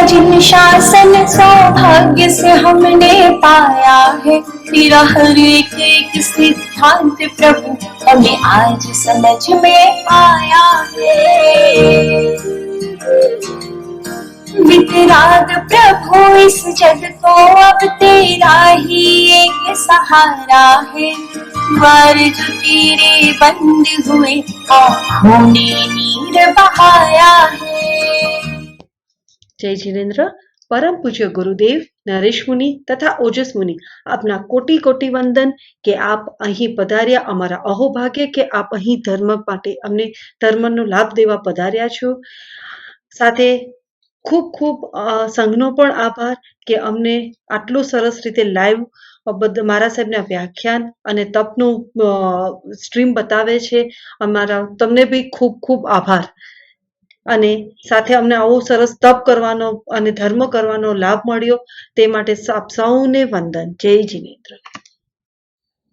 जिन शासन सौभाग्य से हमने पाया है, तेरा हर एक सिद्धांत प्रभु हमें आज समझ में आया है। वितराग प्रभु इस जग को अब तेरा ही एक सहारा है, द्वार जो तेरे बंद हुए आँखों ने नीर बहाया है। जय जिनेन्द्र। परम पूज्य गुरुदेव नरेश मुनि तथा ओजस मुनि, આપના કોટી કોટી વંદન કે આપ અહીં પધાર્યા। અમારા અહોભાગ્ય કે આપ અહીં ધર્મ માટે અમને ધર્મનો લાભ દેવા પધાર્યા છો। સાથે ખૂબ ખૂબ સંઘનો પણ આભાર કે અમને આટલું સરસ રીતે લાઈવ મારા સાહેબના વ્યાખ્યાન અને તપનું સ્ટ્રીમ બતાવે છે। અમારા તમને બી ખૂબ ખૂબ આભાર। અને સાથે અમને આવો સરસ તપ કરવાનો અને ધર્મ કરવાનો લાભ મળ્યો તે માટે આપ સૌને વંદન। જય જિનેન્દ્ર।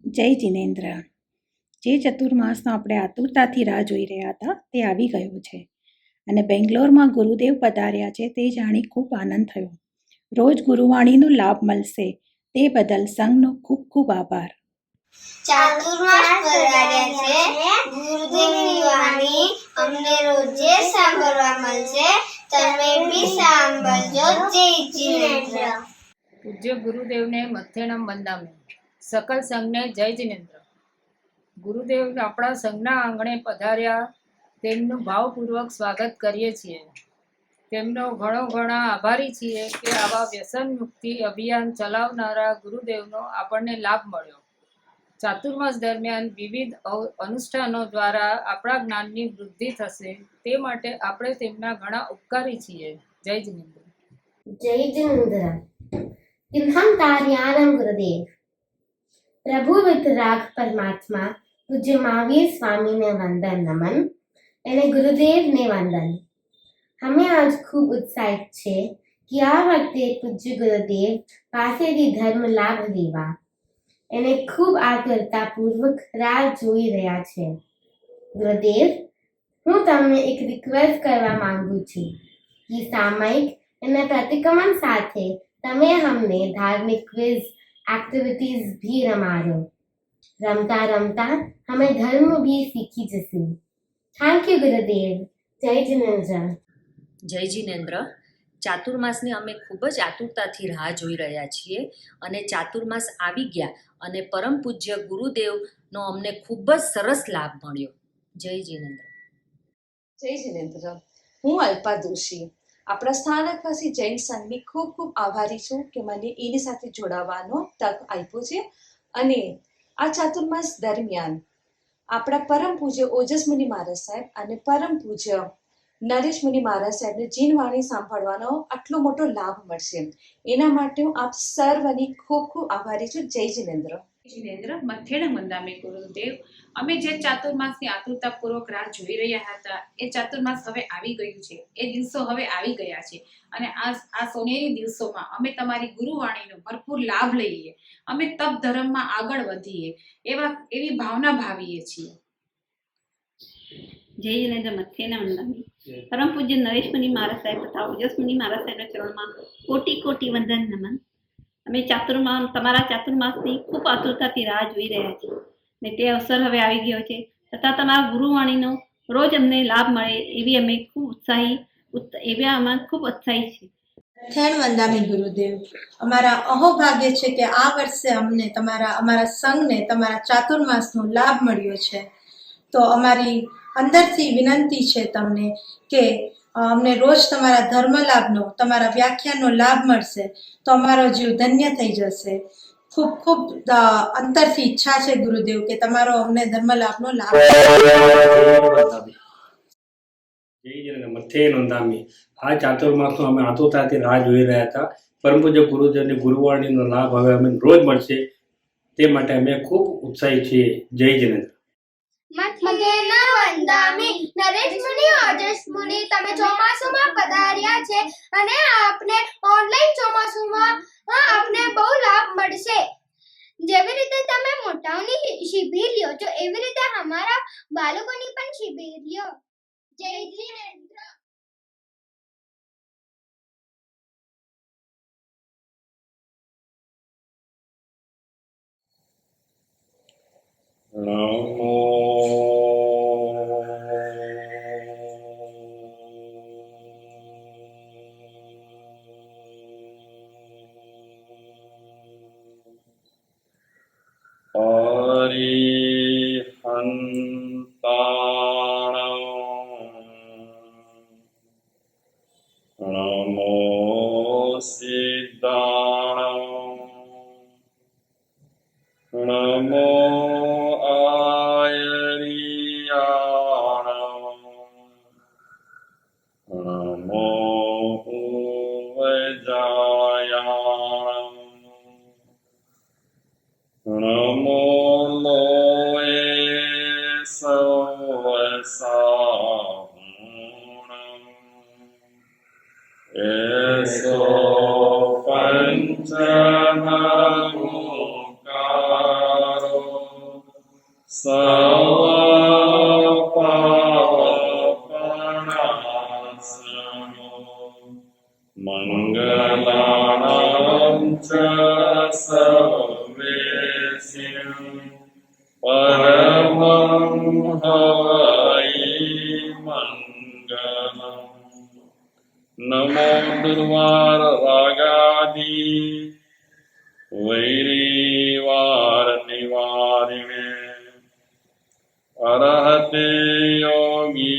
જય જિનેન્દ્ર। જે ચતુર્માસનો આપણે આતુરતાથી રાહ જોઈ રહ્યા હતા તે આવી ગયો છે અને બેંગ્લોરમાં ગુરુદેવ પધાર્યા છે તે જાણી ખૂબ આનંદ થયો। રોજ ગુરુવાણીનો લાભ મળશે તે બદલ સંઘનો ખૂબ ખૂબ આભાર। ચાતુર્માસ પધાર્યા છે, ગુરુદેવની વાણી અમને રોજે સાંભળવા મળશે, તમે બી સાંભળજો। જય જિનેન્દ્ર। પૂજ્ય ગુરુદેવને મથેણમ વંદામી, સકલ સંઘને જય જિનેન્દ્ર। ગુરુદેવ આપણા સંઘના આંગણે પધાર્યા, તેમનું ભાવપૂર્વક સ્વાગત કરીએ છીએ। તેમનો ઘણા આભારી છીએ કે આવા વ્યસન મુક્તિ અભિયાન ચલાવનારા ગુરુદેવનો આપણને લાભ મળ્યો। ચાતુર્માસ દરમિયાન વિવિધ અનુષ્ઠાનો દ્વારા આપણા જ્ઞાનની વૃદ્ધિ થશે તે માટે આપણે તેમના ઘણા ઉપકારી છીએ। જય જિનેન્દ્ર। જય જિનેન્દ્ર। કિન્હમ કાર્યાનમ ગુરુદેવ। प्रभु वितराग परमात्मा पूज्य महावीर स्वामी ने वंदन नमन અને ગુરુદેવ ને વંદન। અમે આજ ખૂબ ઉત્સાહિત છે કે આ વખતે પૂજ્ય ગુરુદેવ પાસેથી ધર્મ લાભ લેવા એને ખૂબ આતુરતાપૂર્વક રાહ જોઈ રહ્યા છે। ગુરુદેવ, હું તમને એક રિક્વેસ્ટ કરવા માંગુ છું કે સામયિક અને પ્રતિક્રમણ સાથે તમે અમને ધાર્મિક ક્વિઝ एक्टिविटीज भी रमाड़ो। रमता रमता हमें धर्म भी सीखी जैसे। थैंक यू गुरुदेव। जय जिनेन्द्र। जय जिनेन्द्र। ચાતુર્માસની અમે ખૂબ જ આતુરતાથી રાહ જોઈ રહ્યા છીએ અને ચાતુર્માસ આવી ગયા અને પરમ પૂજ્ય ગુરુદેવનો અમને ખૂબ જ સરસ લાભ મળ્યો। જય જીનેન્દ્ર। જય જીનેન્દ્ર। હું અલ્પા દોશી આપણા સ્થાનકવાસી જૈન સંઘની ખૂબ ખૂબ આભારી છું કે મને એની સાથે જોડાવાનો તક આપ્યો છે। અને આ ચાતુર્માસ દરમિયાન આપણા પરમ પૂજ્ય ઓજસ મુનિ મહારાજ સાહેબ અને પરમ પૂજ્ય નરેશ મુનિ મહારાજ સાહેબને જીનવાણી સાંભળવાનો આટલો મોટો લાભ મળશે એના માટે હું આપ સર્વની ખૂબ ખૂબ આભારી છું। જય જીનેન્દ્ર। જીનેન્દ્ર મથેણ મંદામી ગુરુદેવ, અમે જે ચાતુર્માસની આતુરતાપૂર્વક રાહ જોઈ રહ્યા હતા એ ચાતુર્માસ હવે આવી ગયું છે, એ દિવસો હવે આવી ગયા છે અને આ સોનેરી દિવસોમાં અમે તમારી ગુરુવાણીનો ભરપૂર લાભ લઈએ, અમે તપ ધર્મમાં આગળ વધીએ એવી ભાવના ભાવીએ છીએ। જય જીનેન્દ્ર। મથેણ મંદામી પરમ પૂજ્ય નરેશ મુનિ મહારાજ સાહેબ તથા ઓજસ મુનિ મહારાજ સાહેબના ચરણમાં કોટી કોટી વંદન નમન। અમે તમારા ચાતુર્માસની ખૂબ આતુરતાથી રાહ જોઈ રહ્યા છીએ ને તે અવસર હવે આવી ગયો છે, તથા તમારા ગુરુવાણીનો રોજ અમને લાભ મળે એવી અમે ખૂબ ઉત્સાહી છીએ। મથેણ વંદામી ગુરુદેવ, અમારા અહોભાગ્ય છે કે આ વર્ષે અમને અમારા સંઘને તમારા ચાતુર્માસનો લાભ મળ્યો છે। તો અમારી અંદરથી વિનંતી છે તમને કે અમને રોજ તમારા ધર્મ લાભનો, તમારા વ્યાખ્યાનનો લાભ મળશે તો અમારો જીવ ધન્ય થઈ જશે। ખૂબ ખૂબ અંતરથી ઈચ્છા છે ગુરુદેવ કે તમારો અમને ધર્મ લાભનો લાભ। જય જીનેન્દ્ર। મથેણ મંદામી આ ચાતુર્માસનો અમે આતુરતાથી રાહ જોઈ રહ્યા હતા। પરમ પૂજ્ય ગુરુદેવની ગુરુવાણીનો લાભ હવે અમે રોજ મળશે તે માટે અમે ખૂબ ઉત્સાહી છીએ। જય જીનેન્દ્ર। મથેણ વંદામી નરેશ મુનિ, ઓજસ મુનિ, તમે ચોમાસુમાં પધાર્યા છે અને આપને ઓનલાઈન ચોમાસુમાં આપને બહુ લાભ મળશે। જેવી રીતે તમે મોટાઓની શિબિર લ્યો છો એવી રીતે અમારા બાળકોની પણ શિબિર લ્યો। જય જીનેન્દ્ર। नमो अरिहन्ताणं नमो सिद्धाणं नमो आयर्याणं नमो उवजायाणं नमो लोये सवसाहुणं एसो पञ्चममुखारो सर्वपापप्रणाशनो मङ्गलानां च सर्वेषां परमं हवै मङ्गलम् नमो दुर्वाररागादि वैरीवारनिवारिणे अरहते योगिनाथाय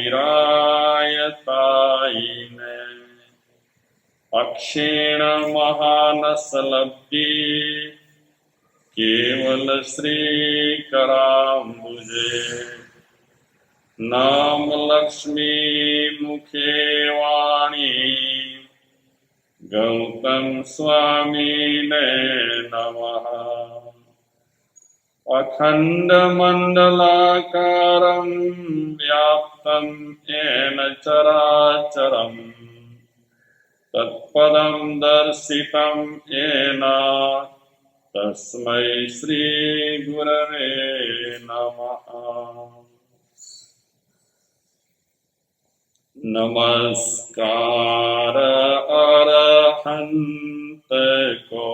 महावीराय तायिने अक्षीणमहानसलब्धि केवल श्रीकराम्बुजे नाम लक्ष्मी मुखे वाणी गौतम स्वामिने नमः अखण्डमण्डलाकारं व्याप्तं येन चराचरम् तत्पदं दर्शितं येन तस्मै श्रीगुरवे नमः नमस्कार अरहन्त को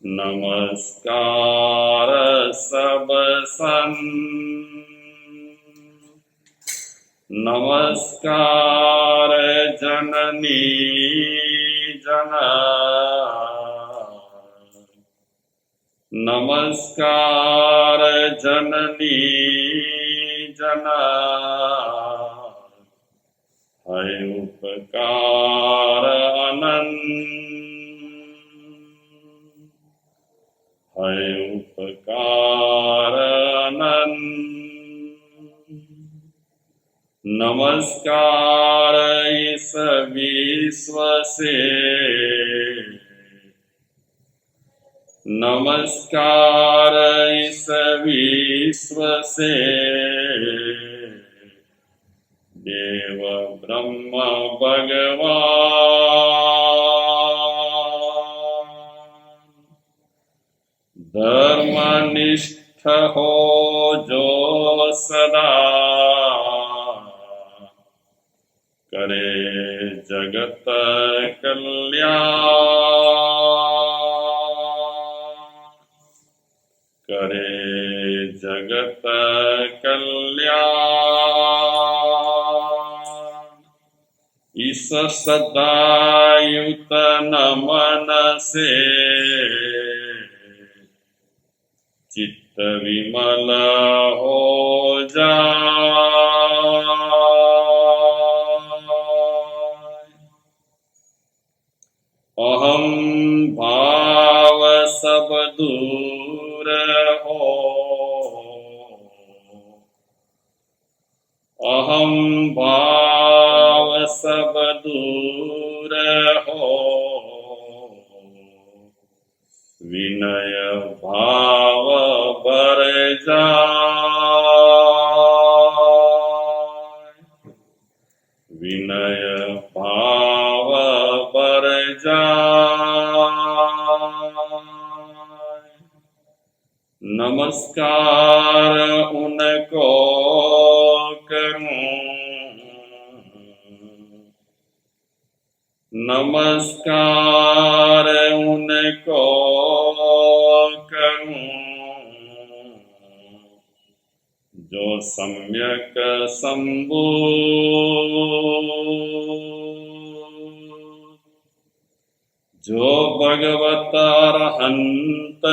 नमस्कार सब संत नमस्कार जननी जना नमस्कार जननी जना है उपकार अनंत है उपकार अनंत नमस्कार इस विश्व से नमस्कार इस विश्व से देव ब्रह्म भगवान धर्मनिष्ठ हो जो सदा करे जगत कल्याण करे जगत कल्याण इस सदायुत नमन से चित्त विमल हो जाए अहम भाव सब दूर हो अहम भाव सब दूर हो विनय भाव बर जाए विनय भाव बर जाए नमस्कार उनको करूं नमस्कार उनको करूं जो सम्यक संबोध, जो भगवत अरहंत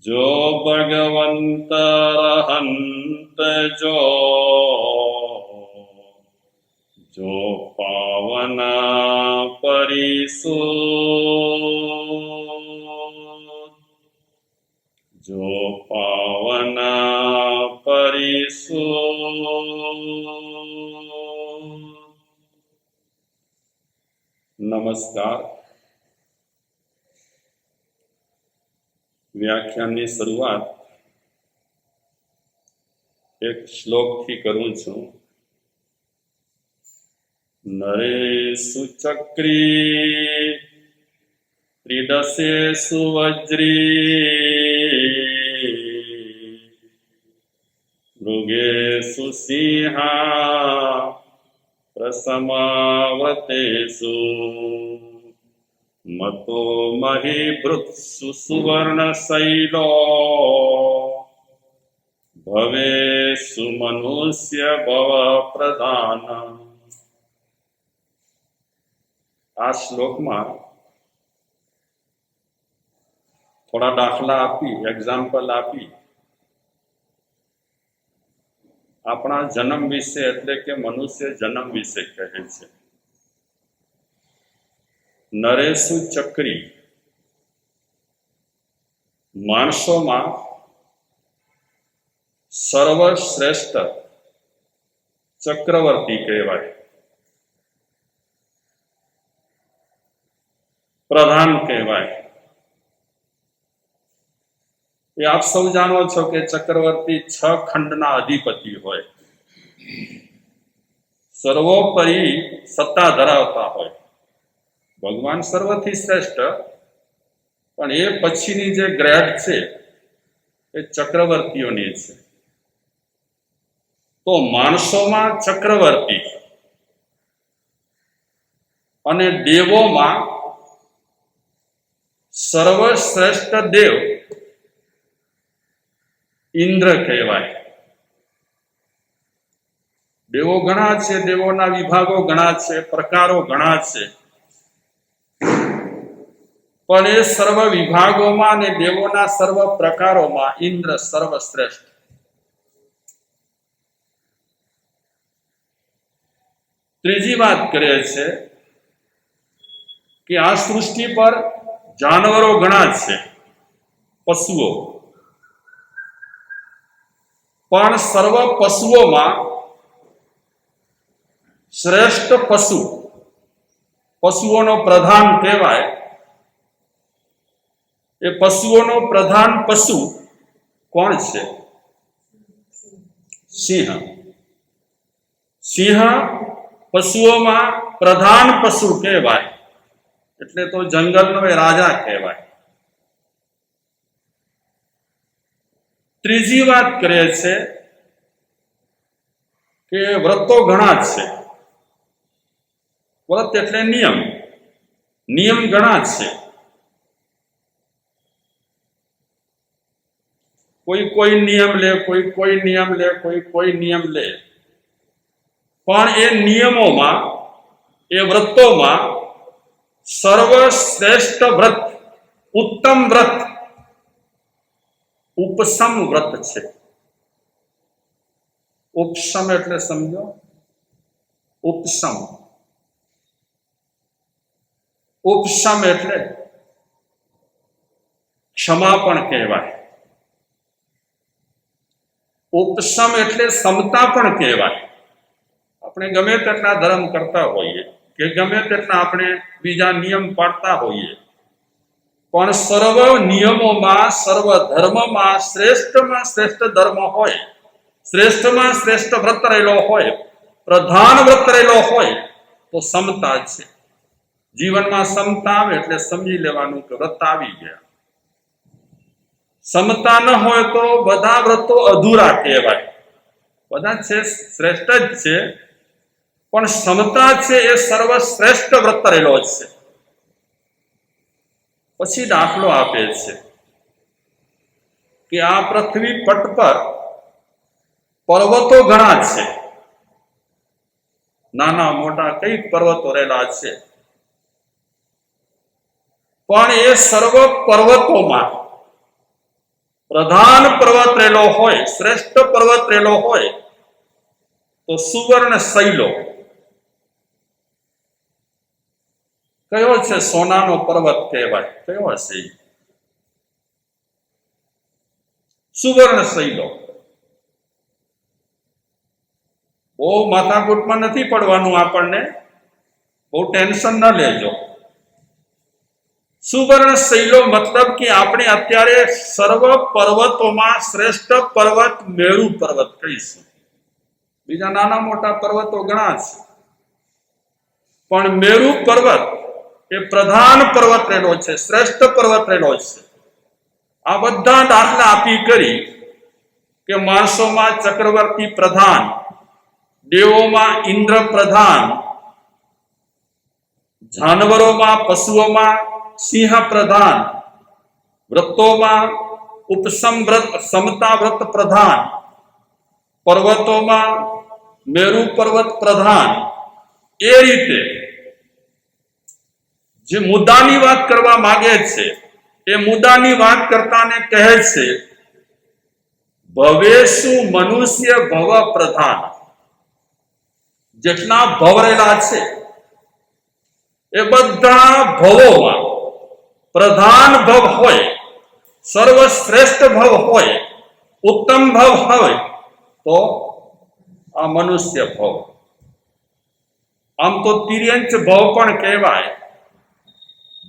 जो भगवंत अरहंत जो पावना परिशोध, जो पावना परिशोध। नमस्कार। વ્યાખ્યાનની શરૂઆત એક શ્લોકથી કરું છું. નરેષુ ચક્રી ત્રિદશેષુ વજ્રી મૃગેષુ સિંહા પ્રસમાવતેષુ મતો મહીભૃત્સુ સુવર્ણશૈલો ભવેષુ મનુષ્ય ભવ પ્રધાન. આ શ્લોકમાં થોડા દાખલા આપી, એક્ઝામ્પલ આપી આપણા જન્મ વિશે એટલે કે મનુષ્ય જન્મ વિશે કહે છે. નરેશુ ચક્રી, માણસોમાં સર્વશ્રેષ્ઠ ચક્રવર્તી કહેવાય, પ્રધાન કહેવાય. એ આપ સૌ જાણો છો કે ચક્રવર્તી 6 ખંડના અધિપતિ હોય, સર્વોપરી સત્તા ધરાવતા હોય. ભગવાન સર્વથી શ્રેષ્ઠ, પણ એ પછીની જે ગ્રેડ છે એ ચક્રવર્તીઓની છે. તો માણસોમાં ચક્રવર્તી અને દેવોમાં સર્વશ્રેષ્ઠ દેવ ઇન્દ્ર કહેવાય. દેવો ઘણા છે, દેવોના વિભાગો ઘણા છે, પ્રકારો ઘણા છે, પણ એ સર્વ વિભાગોમાં અને દેવોના સર્વ પ્રકારોમાં ઇન્દ્ર સર્વશ્રેષ્ઠ. ત્રીજી વાત કરે છે કે આ સૃષ્ટિ પર જાનવરો ઘણા છે, પશુઓ, પણ સર્વ પશુઓમાં શ્રેષ્ઠ પશુ, પશુઓનો પ્રધાન કહેવાય. એ પશુઓનો પ્રધાન પશુ કોણ છે? સિંહ. સિંહ પશુઓમાં પ્રધાન પશુ કહેવાય, એટલે તો જંગલનો એ રાજા કહેવાય. ત્રીજી વાત કરે છે કે વ્રતો ઘણા છે. વ્રત એટલે નિયમ, નિયમ ઘણા છે. કોઈ નિયમ લે, કોઈ નિયમ લે, કોઈ નિયમ લે, પણ એ નિયમોમાં, એ વ્રતોમાં સર્વશ્રેષ્ઠ વ્રત, ઉત્તમ વ્રત ઉપસમ વ્રત છે. ઉપસમ એટલે સમજો, ઉપસમ. ઉપસમ એટલે ક્ષમા પણ કહેવાય. ઉપસમ એટલે સમતા પણ કહેવાય. આપણે ગમે તેટલા ધર્મ કરતા હોઈએ કે ગમે તેટલા આપણે બીજા નિયમ પાડતા હોઈએ, પણ સર્વ નિયમોમાં, સર્વ ધર્મમાં શ્રેષ્ઠમાં શ્રેષ્ઠ ધર્મ હોય, શ્રેષ્ઠમાં શ્રેષ્ઠ વ્રત રહેલો હોય, પ્રધાન વ્રત રહેલો હોય તો સમતા છે. જીવનમાં સમતા આવે એટલે સમજી લેવાનું કે વ્રત આવી ગયા. સમતા ન હોય તો બધા વ્રતો અધૂરા કહેવાય. બધા છે શ્રેષ્ઠ જ છે, પણ સમતા છે એ સર્વશ્રેષ્ઠ વ્રત રહેલો છે. પછી દાખલો આપે છે કે આ પૃથ્વી પટ પર પર્વતો ઘણા છે, નાના મોટા કઈ પર્વતો રહેલા છે, પણ એ સર્વ પર્વતોમાં પ્રધાન પર્વત રહેલો હોય, શ્રેષ્ઠ પર્વત રહેલો હોય તો સુવર્ણ શૈલો. કયો છે? સોનાનો પર્વત કહેવાય. કયો હશે? સુવર્ણ શૈલો. બહુ માથાકૂટમાં નથી પડવાનું, આપણને બહુ ટેન્શન ન લેજો. સુવર્ણ શૈલો મતલબ કે આપણે અત્યારે સર્વ પર્વતોમાં શ્રેષ્ઠ પર્વત મેરુ પર્વત કહીશું. બીજા નાના મોટા પર્વતો ઘણા છે, પણ મેરુ પર્વત એ પ્રધાન પર્વત રહેલો છે, શ્રેષ્ઠ પર્વત રહેલો છે. આ બધા દાખલા આપી કરી કે માણસોમાં ચક્રવર્તી પ્રધાન, દેવોમાં ઇન્દ્ર પ્રધાન, જાનવરોમાં પશુઓમાં સિંહ પ્રધાન, વ્રતોમાં ઉપસમ વ્રત સમતા વ્રત પ્રધાન, પર્વતોમાં મેરુ પર્વત પ્રધાન. એ રીતે જે મુદ્દાની વાત કરવા માંગે છે એ મુદ્દાની વાત કરતાને કહે છે ભવેશુ મનુષ્ય ભવ પ્રધાન. જેટલા ભવ રહેલા છે એ બધા ભવોમાં પ્રધાન ભવ હોય, સર્વશ્રેષ્ઠ ભવ હોય, ઉત્તમ ભવ હોય તો આ મનુષ્ય ભવ. આમ તો તિર્યંચ ભવ પણ કહેવાય,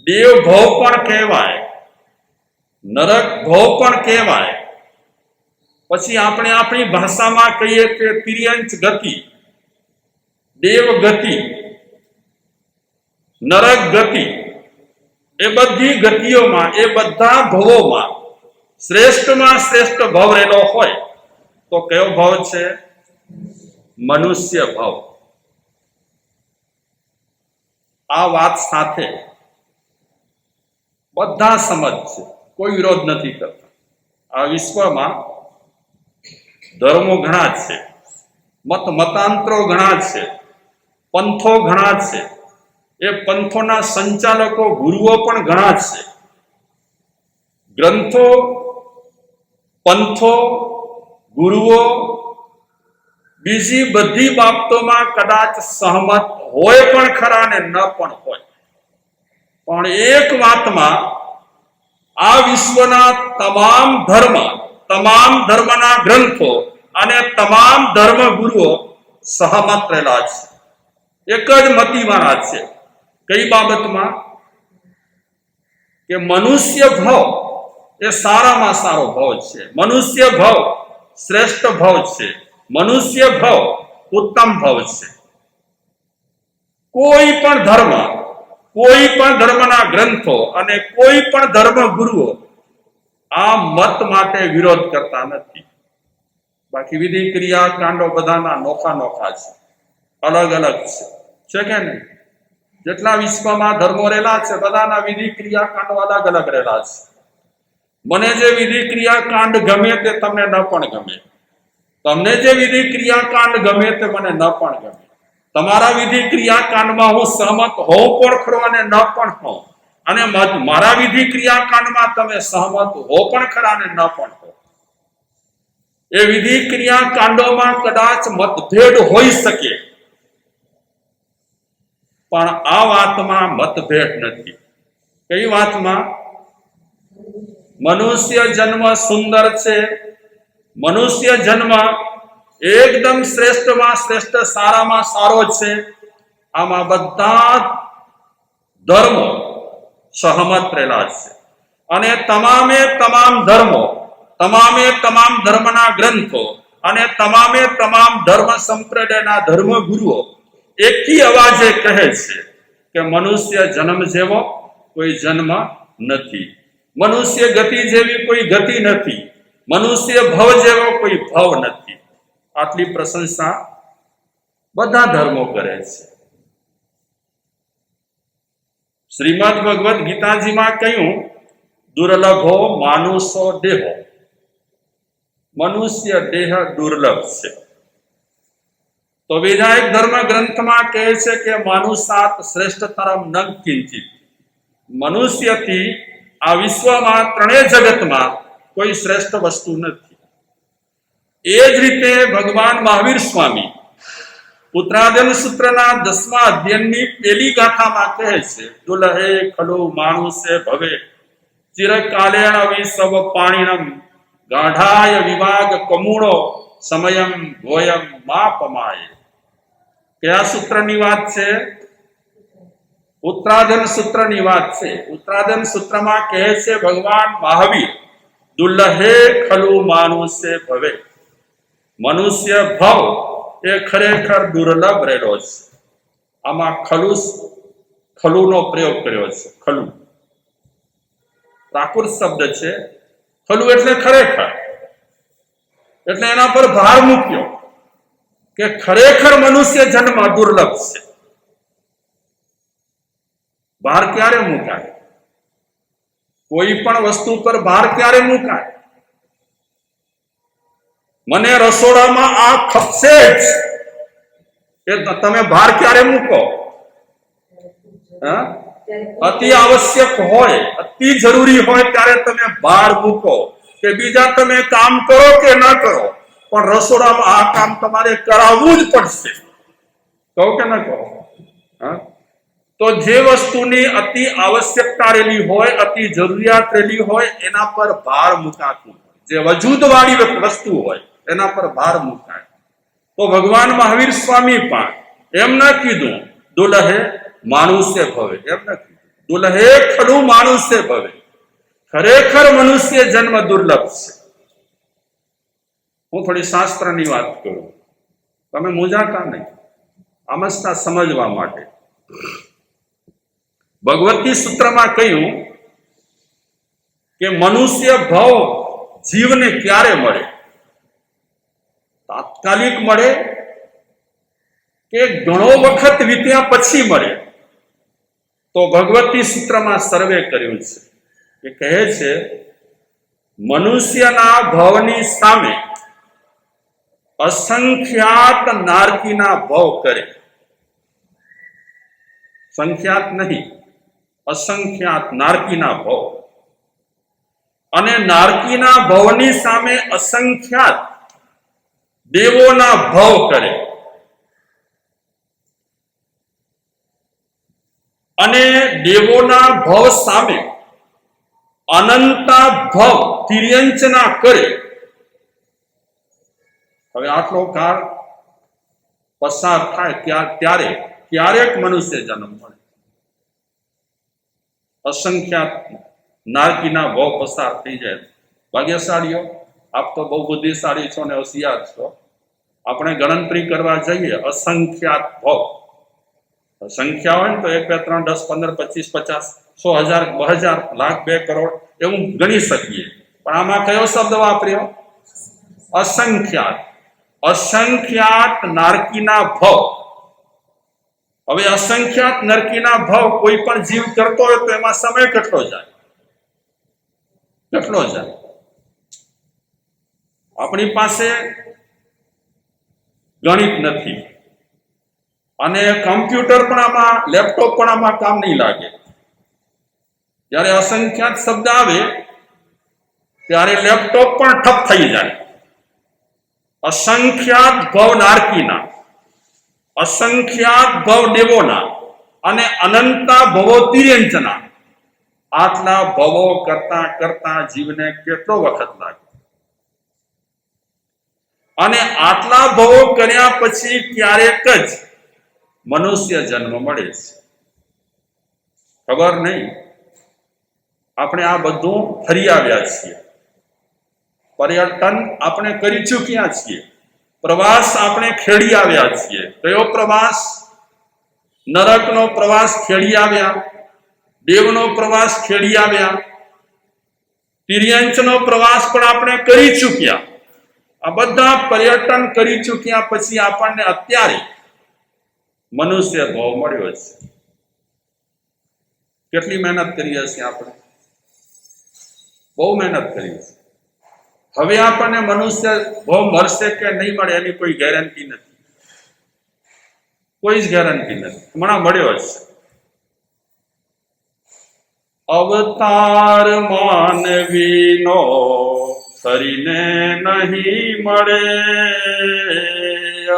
દેવ ભવ પણ કહેવાય, નરક ભવ પણ કહેવાય. પછી આપણે આપણી ભાષામાં કહીએ કે તિર્યંચ ગતિ, દેવ ગતિ, નરક ગતિ. એ બધી ગતિઓમાં, એ બધા ભવોમાં શ્રેષ્ઠમાં શ્રેષ્ઠ ભવ રહેલો હોય તો કયો ભવ છે? મનુષ્ય ભવ. આ વાત સાથે બધા સમજ છે, કોઈ વિરોધ નથી કરતા. આ વિશ્વમાં ધર્મો ઘણા છે, મતાંતરો ઘણા છે, પંથો ઘણા છે, એ પંથોના સંચાલકો ગુરુઓ પણ ઘણા છે. ગ્રંથો, પંથો, ગુરુઓ બીજી બધી બાબતોમાં કદાચ સહમત હોય પણ ખરા ને ન પણ હોય, પણ એક વાતમાં આ વિશ્વના તમામ ધર્મ, તમામ ધર્મના ગ્રંથો અને તમામ ધર્મ ગુરુઓ સહમત રહેલા છે, એક જ મતીવાળા છે. કઈ બાબતમાં? કે મનુષ્ય ભવ એ સારામાં સારો ભવ છે, મનુષ્ય ભવ શ્રેષ્ઠ ભવ છે, મનુષ્ય ભવ ઉત્તમ ભવ છે. કોઈ પણ ધર્મ, કોઈ પણ ધર્મના ગ્રંથો અને કોઈ પણ ધર્મ ગુરુઓ આ મત માટે વિરોધ કરતા નથી. બાકી વિધિ ક્રિયા કાંડો બધાના નોખા નોખા છે, અલગ અલગ છે કે નહીં? જેટલા વિશ્વમાં ધર્મો રહેલા છે બધાના વિધિ ક્રિયા કાંડો અલગ અલગ રહેલા છે. મને જે વિધિ ક્રિયા કાંડ ગમે તે તમને ન પણ ગમે, તમને જે વિધિ ક્રિયા કાંડ ગમે તે મને ન પણ ગમે. તમારા વિધિ ક્રિયા કાંડમાં હું સહમત હોઉં પણ ખરો અને ન પણ હોઉં, અને મારા વિધિ ક્રિયા કાંડમાં તમે સહમત હો પણ ખરા અને ન પણ હો. એ વિધિ ક્રિયા કાંડોમાં કદાચ મતભેદ હોઈ શકે, પણ આ વાતમાં મતભેદ નથી. કઈ વાતમાં? મનુષ્ય જન્મ સુંદર છે, મનુષ્ય જન્મ એકદમ શ્રેષ્ઠમાં શ્રેષ્ઠ, સારામાં સારો છે. આમાં બધા ધર્મો સહમત રહેલા છે, અને તમામે તમામ ધર્મો, તમામે તમામ ધર્મના ગ્રંથો અને તમામે તમામ ધર્મ સંપ્રદાયના ધર્મ ગુરુઓ એકી અવાજે કહે છે કે મનુષ્ય જન્મ જેવો કોઈ જન્મ નથી, મનુષ્ય ગતિ જેવી કોઈ ગતિ નથી, મનુષ્ય ભવ જેવો કોઈ ભવ નથી. આટલી પ્રશંસા બધા ધર્મો કરે છે. શ્રીમદ ભગવદ ગીતાજીમાં કહ્યું, દુર્લભો માનુષો દેહો, મનુષ્ય દેહ દુર્લભ છે. તો બીજા એક ધર્મ ગ્રંથમાં કહે છે કે માનુષાત શ્રેષ્ઠતરમ ન કિંચિત, મનુષ્યથી આ વિશ્વમાં ત્રણેય જગતમાં કોઈ શ્રેષ્ઠ વસ્તુ નથી. એ જ રીતે ભગવાન મહાવીર સ્વામી ઉત્તરાધન સૂત્રના 10મા અધ્યયનની પહેલી ગાથામાં કહે છે, દુલહે ખલુ માનુષે ભવે ચિરકાલેણ વિસવ પાણીનમ ગાઢાય વિવાગ કમૂળો સમયમ ભોયમ માપમાય. કયા સૂત્રની વાત છે? ઉત્તરાધન સૂત્રની વાત છે. ઉત્તરાધન સૂત્રમાં કહે છે ભગવાન મહાવીર, દુલ્લહે ખલુ માનુષે ભવે, મનુષ્ય ભવ એ ખરેખર દુર્લભ રહેલો છે. આમાં ખલુનો પ્રયોગ કર્યો છે. ખલુ પ્રાકૃત શબ્દ છે. ખલુ એટલે ખરેખર, એટલે એના પર ભાર મૂક્યો કે ખરેખર મનુષ્ય જન્મ દુર્લભ છે. ભાર ક્યારે મુકાય? કોઈ પણ વસ્તુ પર ભાર ક્યારે મુકાય? મને રસોડામાં આ ખપશે જ, એ તમે ભાર ક્યારે મૂકો? અતિ આવશ્યક હોય, અતિ જરૂરી હોય ત્યારે તમે ભાર મૂકો કે બીજા તમે કામ કરો કે ન કરો, પણ રસોડામાં આ કામ તમારે કરાવવું જ પડશે. કહો કે ન કહો? તો જે વસ્તુની અતિ આવશ્યકતા રહેલી હોય, અતિ જરૂરિયાત રહેલી હોય, એના પર ભાર મુકાતું. જે વજૂદ વાળી વસ્તુ હોય એના પર ભાર મુકાય. તો ભગવાન મહાવીર સ્વામી પણ એમ ન કીધું દુલહે માનુષ્ય ભવે, એમ ન કીધું દુલહે ખલુ માનુષ્ય ભવે, ખરેખર મનુષ્ય જન્મ દુર્લભ છે. હું થોડી શાસ્ત્રની વાત કરું, તમે મૂંઝાતા નહીં, આમસ્તા સમજવા માટે. ભગવતી સૂત્રમાં કહ્યું કે મનુષ્ય ભવ જીવને ક્યારે મળે? તાત્કાલિક મળે કે ઘણો વખત વીત્યા પછી મળે? તો ભગવતી સૂત્રમાં સર્વે કર્યું છે કે કહે છે મનુષ્યના ભવની સામે અસંખ્યાત નારકીના ભવ કરે. સંખ્યાત નહીં, અસંખ્યાત નારકીના ભવ. અને નારકીના ભવની સામે અસંખ્યાત દેવોના ભવ કરે. અને દેવોના ભવ સામે અનંતા ભવ તિર્યંચના કરે. હવે આટલો કાળ પસાર થાય ત્યારે ક્યારેક મનુષ્ય જન્મ મળે. અસંખ્યાત નારકીના ભવ પસાર થઈ જાય. ભાગ્યશાળીઓ, આપ તો બહુ બુદ્ધિશાળી છો ને હોશિયાર છો. આપણે ગણતરી કરવા જઈએ અસંખ્યાત ભવ, સંખ્યા હોય ને તો 1 2 3 10 15 25 50 100 1000 2000 લાખ 2 કરોડ એવું ગણી શકીએ. પણ આમાં કયો શબ્દ વાપર્યો? અસંખ્યાત. અસંખ્યાત નારકીના ભવ. હવે અસંખ્યાત નરકીના ભવ કોઈ પણ જીવ કરતો હોય તો એમાં સમય કેટલો જાય? કેટલો જાય? આપણી પાસે ગણિત નથી અને કમ્પ્યુટર પણ આમાં, લેપટોપ પણ આમાં કામ નહીં લાગે. જ્યારે અસંખ્યાત શબ્દ આવે ત્યારે લેપટોપ પણ ઠપ થઈ જાય. અસંખ્યાત ભવ નારકીના, અસંખ્યાત ભવ દેવોના અને અનંતા ભવો તિર્યંચના. આટલા ભવો કરતા કરતા જીવને કેટલો વખત લાગે? અને આટલા ભવો કર્યા પછી ક્યારેક જ મનુષ્ય જન્મ મળે છે. ખબર નહીં, આપણે આ બધું ફરી આવ્યા છીએ. પર્યટન આપણે કરી ચૂક્યા છીએ. પ્રવાસ આપણે ખેડી આવ્યા છીએ. કયો પ્રવાસ? નરકનો પ્રવાસ ખેડી આવ્યા, દેવનો પ્રવાસ ખેડી આવ્યા, તિર્યંચનો પ્રવાસ પણ આપણે કરી ચૂક્યા. આ બધા પર્યટન કરી ચૂક્યા પછી આપણને અત્યારે મનુષ્ય ભાવ મળ્યો છે. કેટલી મહેનત કરી હશે આપણે? બહુ મહેનત કરી છે. હવે આપણને મનુષ્ય ભાવ મળશે કે નહીં મળે એની કોઈ ગેરંટી નથી, કોઈ જ ગેરંટી નથી. હમણાં મળ્યો છે. અવતાર માનવીનો ફરીને નહીં મળે,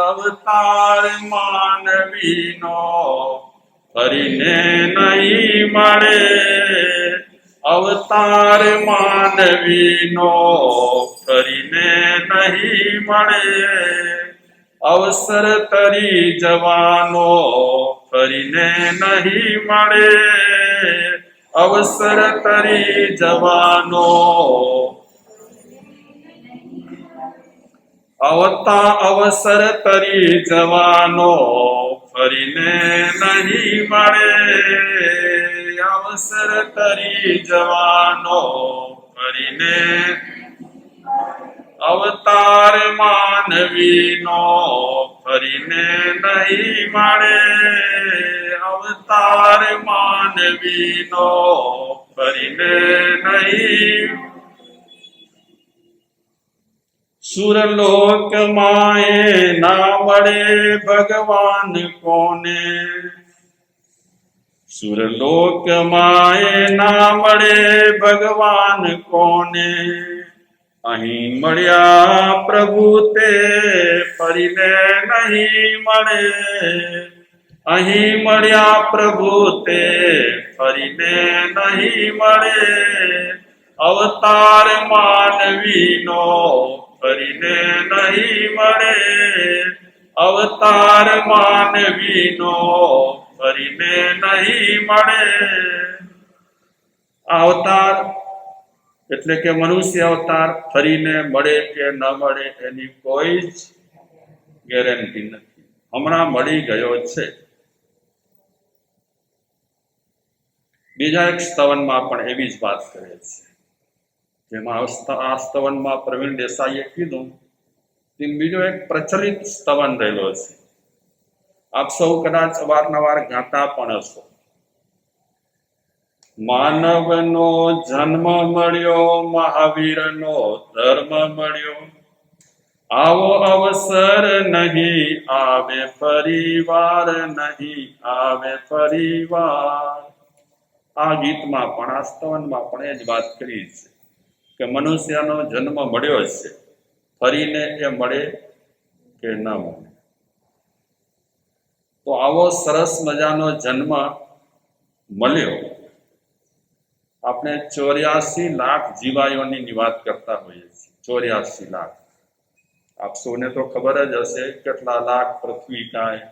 અવતાર માનવીનો ફરીને નહીં મળે, અવતાર માનવીનો ફરીને નહીં મળે, અવસર તરી જવાનો ફરીને નહીં મળે, અવસર તરી જવાનો, અવસર તરી જવાનો ફરીને નહીં મળે, અવસર તરી જવાનો ફરીને, અવતાર માનવીનો ફરીને નહીં મળે, અવતાર માનવીનો ફરીને નહીં. સુરલોકમાં એ ના મળે ભગવાન કોને, સુરલોકમાં એ ના મળે ભગવાન કોને, અહીં મળ્યા પ્રભુ તે ફરીને નહીં મળે, અહીં મળ્યા પ્રભુ તે ફરીને નહીં મળે, અવતાર માનવીનો ફરીને નહીં મળે, અવતાર માનવીનો ફરીને નહીં મળે. આ અવતાર એટલે કે મનુષ્ય અવતાર ફરીને મળે કે ન મળે એની કોઈ જ ગેરંટી નથી. હમણાં મળી ગયો છે. બીજા એક સ્તવનમાં પણ એવી જ વાત કરે છે, જેમાં આ સ્તવનમાં પ્રવીણ દેસાઈએ કીધું તેમ બીજો એક પ્રચલિત સ્તવન રહેલો છે. આપ સૌ કદાચ અવારનવાર ગાતા પણ હશો. માનવનો જન્મ મળ્યો, મહાવીરનો ધર્મ મળ્યો, આવો અવસર નહીં આવે પરિવાર, નહીં આવે પરિવાર. આ ગીતમાં પણ આ સ્તવનમાં પણ એ જ વાત કરી છે કે મનુષ્યનો જન્મ મળ્યો છે, ફરીને એ મળે કે ન મળે. તો આવો સરસ મજાનો જન્મ મળ્યો. આપણે 84 લાખ જીવાયોની વાત કરતા હોઈએ છીએ. 84 લાખ. આપ સૌને તો ખબર જ હશે કેટલા લાખ પૃથ્વીકાય,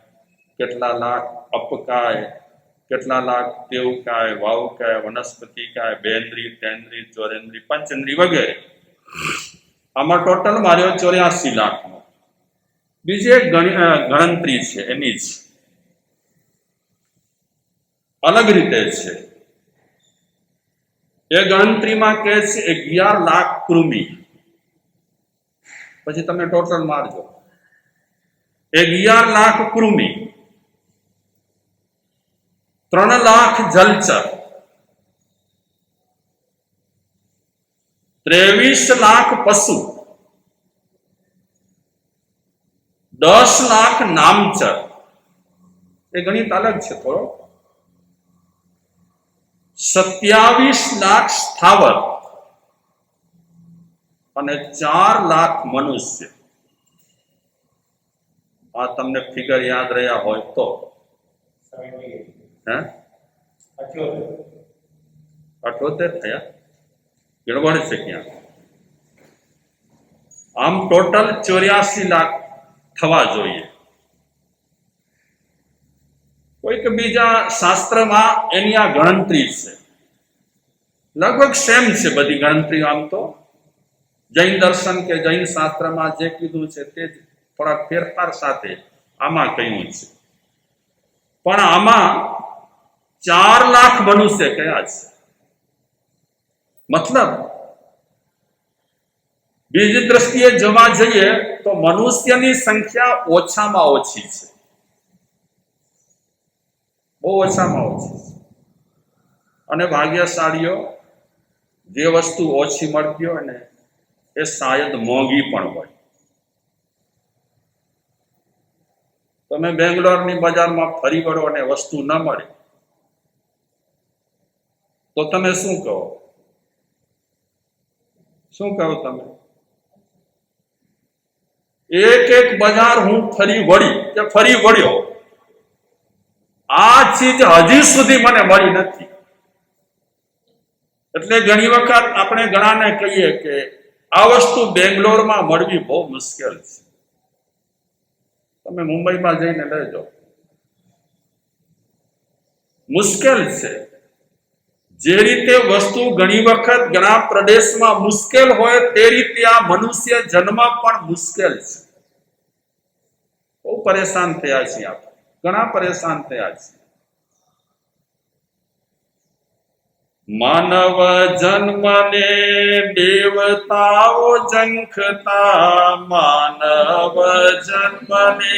કેટલા લાખ અપકાય, કેટલા લાખ દેવકાય, વાવકાય, વનસ્પતિકાય, બેન્દ્રી, તેન્દ્રી, ચોરેન્દ્રી, પંચેન્દ્રી વગેરે. આમાં ટોટલ માર્યો 84 લાખનો. બીજી એક ગણતરી છે, એની જ અલગ રીતે છે. એ ગણતરીમાં કહે છે 11 લાખ કૃમિ. પછી તમે ટોટલ મારજો. 11 લાખ કૃમિ, 3 લાખ જલચર, 23 લાખ પશુ, 10 લાખ નામચર. એ ગણિત અલગ છે થોડો. 27 લાખ સ્થાવર અને 4 લાખ મનુષ્ય. આ તમને ફિગર યાદ રહ્યા હોય તો 78 થયા. ગડબડ છે ક્યાં? આમ ટોટલ 84 લાખ થવા જોઈએ. કોઈક બીજા શાસ્ત્રમાં એની આ ગણતરી છે. લગભગ સેમ છે બધી ગણતરી. આમ તો જૈન દર્શન કે જૈન શાસ્ત્રમાં જે કીધું છે તે જ થોડાક ફેરફાર સાથે આમાં કહ્યું છે. પણ આમાં 4 લાખ મનુષ્ય કયા છે? મતલબ બીજી દ્રષ્ટિએ જોવા જઈએ તો મનુષ્યની સંખ્યા ઓછામાં ઓછી છે. બહુ ઓછામાં ઓછી. અને ભાગ્યશાળીઓ જે વસ્તુ ઓછી મળતી હોય ને એ શાયદ મોંઘી પણ હોય. તમે બેંગ્લોરની બજારમાં ફરી વળો અને વસ્તુ ન મળે તો તમે શું કહો? શું કહો તમે? એક બજાર હું ફરી વળ્યો, આ ચીજ હજી સુધી મને મળી નથી. એટલે ઘણી વખત આપણે ઘણાને કહીએ કે આ વસ્તુ બેંગ્લોરમાં મળવી બહુ મુશ્કેલ છે. તમે મુંબઈમાં જઈને લેજો, મુશ્કેલ છે. જે રીતે વસ્તુ ઘણી વખત ઘણા પ્રદેશમાં મુશ્કેલ હોય તે રીતે આ મનુષ્ય જન્મ પણ મુશ્કેલ છે. બહુ પરેશાન થયા છીએ આપણે, ઘણા પરેશાન થયા છીએ. માનવ જન્મને દેવતાઓ ઝંખતા, માનવ જન્મને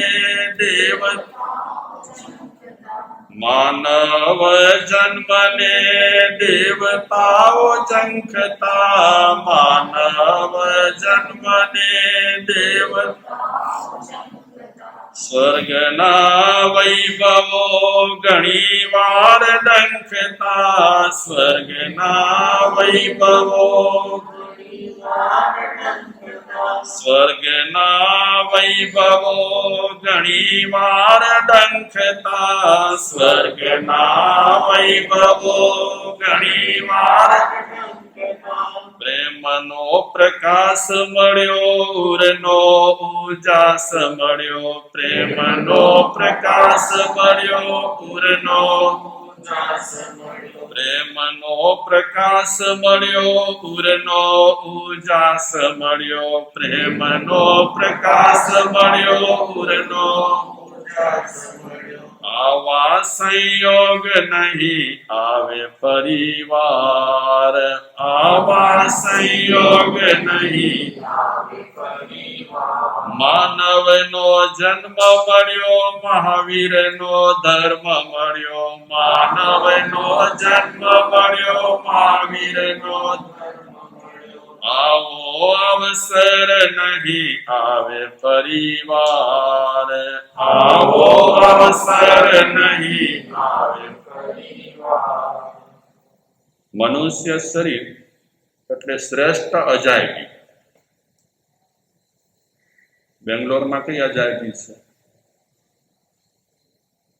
માનવ જન્મને દેવતાઓ ઝંખતા, માનવ જન્મને સ્વર્ગના વૈભવો ઘણી વાર ડંખતા, સ્વર્ગના વૈભવો ઘણી વાર ડંખતા, સ્વર્ગના વૈભવો ઘણી વાર પ્રેમનો પ્રકાશ મળ્યો, ઉરનો ઉજાસ મળ્યો, પ્રેમનો પ્રકાશ મળ્યો, ઉરનો પ્રેમનો પ્રકાશ મળ્યો, ઉરનો ઉજાસ મળ્યો, પ્રેમનો પ્રકાશ મળ્યો, ઉરનો આવા સંયોગ નહીં આવે પરિવાર, આવા સંયોગ નહીં. માનવનો જન્મ મળ્યો, મહાવીરનો ધર્મ મળ્યો, માનવનો જન્મ મળ્યો, મહાવીરનો આવો અવસર નહીં આવે પરિવાર, આવો અવસર નહીં આવે પરિવાર. મનુષ્ય શરીર એટલે શ્રેષ્ઠ અજાયબી. બેંગ્લોરમાં કઈ અજાયબી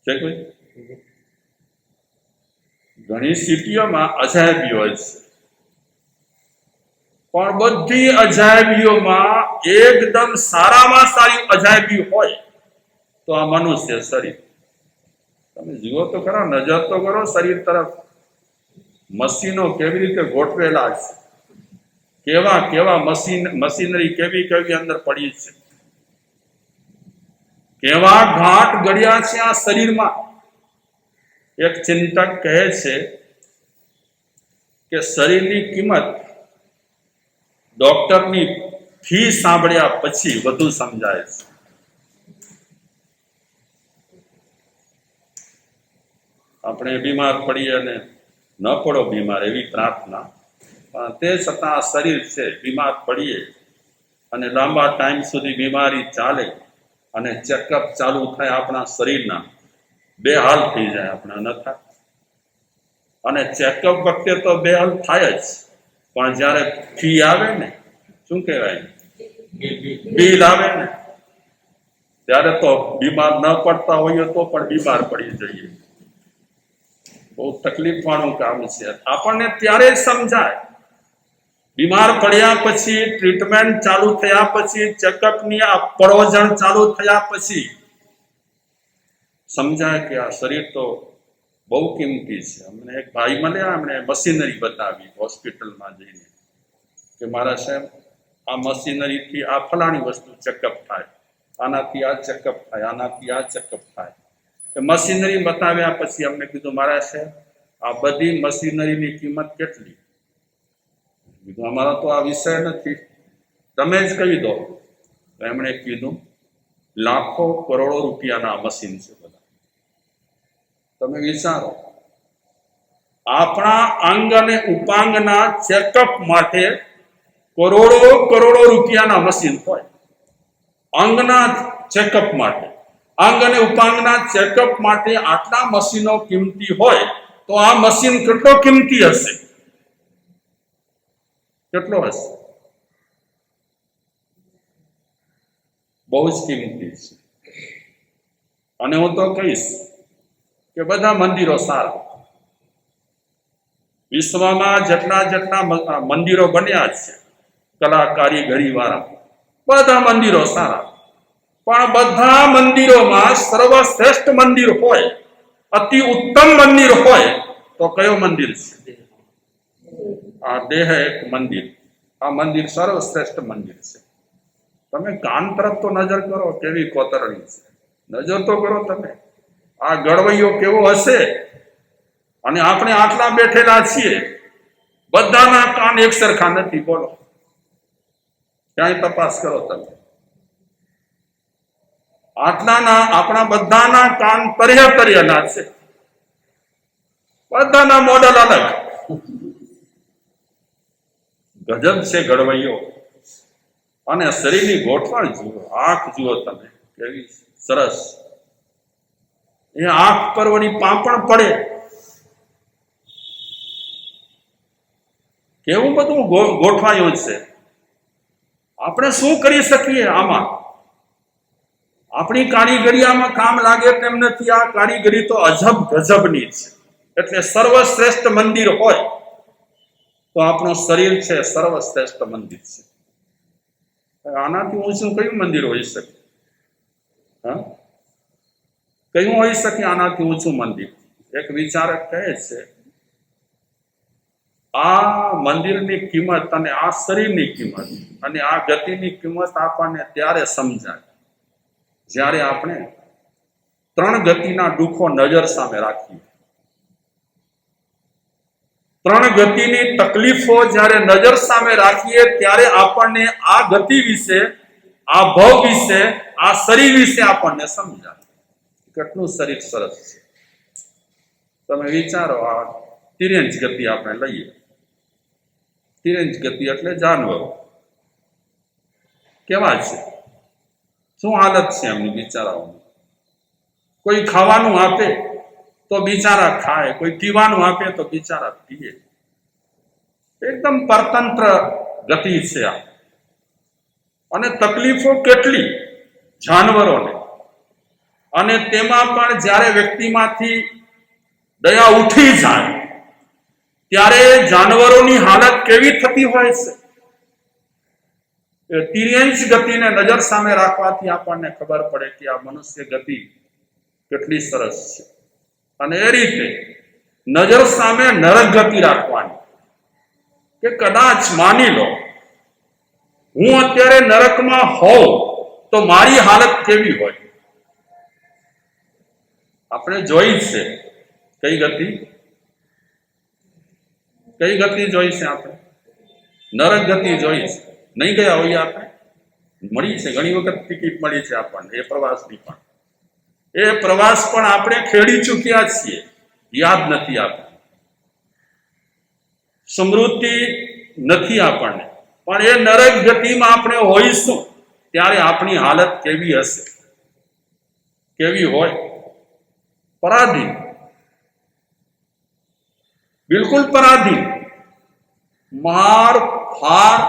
છે કોઈ? ઘણી સિટીઓમાં અજાયબી હોય છે, પણ બધી અજાયબીઓમાં એકદમ સારામાં સારી અજાયબી હોય તો આ મનુષ્ય શરીર. તમે જુઓ તો ખરા, નજર તો કરો શરીર તરફ. મશીનો કેવી રીતે ગોઠવેલા છે, કેવા મશીનરી કેવી અંદર પડી છે, કેવા ઘાટ ગળ્યા છે આ શરીરમાં. એક ચિંતક કહે છે કે શરીરની કિંમત ડોક્ટરની ફી સાંભળ્યા પછી વધુ સમજાય છે. આપણે બીમાર પડીએ અને ન પડો બીમાર એવી પ્રાર્થના, પણ તે છતાં આ શરીર છે, બીમાર પડીએ અને લાંબા ટાઈમ સુધી બીમારી ચાલે અને ચેકઅપ ચાલુ થાય આપણા શરીરના, બે હાલ થઈ જાય આપણા, ન થાય? અને ચેકઅપ વખતે તો બે હાલ થાય જ, પણ જ્યારે ફી આવે ને, શું કહેવાય, બિલ આવે ને, ત્યારે તો બીમાર ન પડતા હોઈએ તો પણ બીમાર પડી જઈએ. બહુ તકલીફ વાળું કામ છે. આપણને ત્યારે જ સમજાય, બીમાર પડ્યા પછી, ટ્રીટમેન્ટ ચાલુ થયા પછી, ચેકઅપની આ પરોજણ ચાલુ થયા પછી સમજાય કે આ શરીર તો બહુ કિંમતી છે. અમને એક ભાઈ મળ્યા, એમણે મશીનરી બતાવી હોસ્પિટલમાં જઈને કે મારા સાહેબ આ મશીનરીથી આ ફલાણી વસ્તુ ચેકઅપ થાય, આનાથી આ ચેકઅપ થાય, આનાથી આ ચેકઅપ થાય. મશીનરી બતાવ્યા પછી અમને કીધું મારા સાહેબ આ બધી મશીનરીની કિંમત કેટલી? કીધું અમારા તો આ વિષય નથી, તમે જ કહી દો. એમણે કીધું લાખો કરોડો રૂપિયાના મશીન છે બધા. તમે વિચારો, આપણા અંગ અને ઉપાંગના ચેકઅપ માટે કરોડો કરોડો રૂપિયાના મશીન હોય. અંગના ચેકઅપ માટે, અંગ અને ઉપાંગના ચેકઅપ માટે આટલા મશીનો કિંમતી હોય તો આ મશીન કેટલો કિંમતી હશે? કેટલો હશે? બહુ જ કિંમતી છે. અને હું તો કહીશ કે બધા મંદિરો સારા, વિશ્વમાં જેટલા મંદિરો બન્યા છે કલા કારીગરી વાળા, બધા મંદિરો સારા, પણ બધા મંદિરોમાં સર્વશ્રેષ્ઠ મંદિર હોય, અતિ ઉત્તમ મંદિર હોય તો કયો મંદિર છે? આ દેહ એક મંદિર. આ મંદિર સર્વશ્રેષ્ઠ મંદિર છે. તમે કાન તરફ તો નજર કરો, કેવી કોતરણી છે. નજર તો કરો તમે, આ ગળવૈયો કેવો હશે. અને આપણે આટલા બેઠેલા છીએ, બધાના કાન એક સરખા નથી. બોલો, ક્યાંય તપાસ કરો તમે. આપણા બધાના કાન તર્યા છે, બધાના મોડલ અલગ. ગજબ છે ગળવૈયો. અને શરીરની ગોઠવણ જુઓ, આંખ જુઓ તમે કેવી સરસ. એ આંખ પર વળી પાંપણ પડે, કેવું બધું ગોઠવાયું છે. આપણે શું કરી શકીએ આમાં? આપણી કારીગરી આમાં કામ લાગે તેમ નથી. આ કારીગરી તો અજબ ગજબની છે. એટલે સર્વશ્રેષ્ઠ મંદિર હોય તો આપણું શરીર છે સર્વશ્રેષ્ઠ મંદિર છે. આનાથી ઊંચું કયું મંદિર હોઈ શકે? હા, કયું હોઈ શકે આનાથી ઊંચું મંદિર? એક વિચારક કહે છે, આ મંદિરની કિંમત અને આ શરીરની કિંમત અને આ ગતિની કિંમત આપણને ત્યારે સમજાય જ્યારે આપણે 3 ગતિના દુઃખો નજર સામે રાખીએ. 3 ગતિની તકલીફો જ્યારે નજર સામે રાખીએ ત્યારે આપણને આ ગતિ વિશે, આ ભવ વિશે, આ શરીર વિશે આપણને સમજાય કેટલું શરીર સરસ છે. તમે વિચારો, આ તિર્યંચ ગતિ આપણે લઈએ. તિર્યંચ ગતિ એટલે જાનવરો કેવા છે, શું હાલત છે એમની બિચારાઓની. કોઈ ખાવાનું આપે તો બિચારા ખાય, કોઈ પીવાનું આપે તો બિચારા પીએ. એકદમ પરતંત્ર ગતિ છે આ. અને તકલીફો કેટલી જાનવરોને. અને તેમાં પણ જ્યારે વ્યક્તિમાંથી દયા ઉઠી જાય ત્યારે જાનવરોની હાલત કેવી થતી હોય છે. તિર્યંચ ગતિને નજર સામે રાખવાથી આપણને ખબર પડે કે આ મનુષ્ય ગતિ કેટલી સરસ છે. અને એ રીતે નજર સામે નરક ગતિ રાખવાની કે કદાચ માની લો હું અત્યારે નરકમાં હોઉં તો મારી હાલત કેવી હોય. આપણે જોઈ છે કઈ ગતિ જોઈ છે આપણે? નરક ગતિ જોઈ છે. નહીં ગયા હોઈએ આપણે? મળી છે ઘણી વખત ટિકિટ મળી છે આપણને એ પ્રવાસની પણ. એ પ્રવાસ પણ આપણે ખેડી ચૂક્યા છીએ, યાદ નથી આપણને, સ્મૃતિ નથી આપણને. પણ એ નરક ગતિમાં આપણે હોઈશું ત્યારે આપણી હાલત કેવી હશે, કેવી હોય? પરાધીન, બિલકુલ પરાધીન. માર ફાર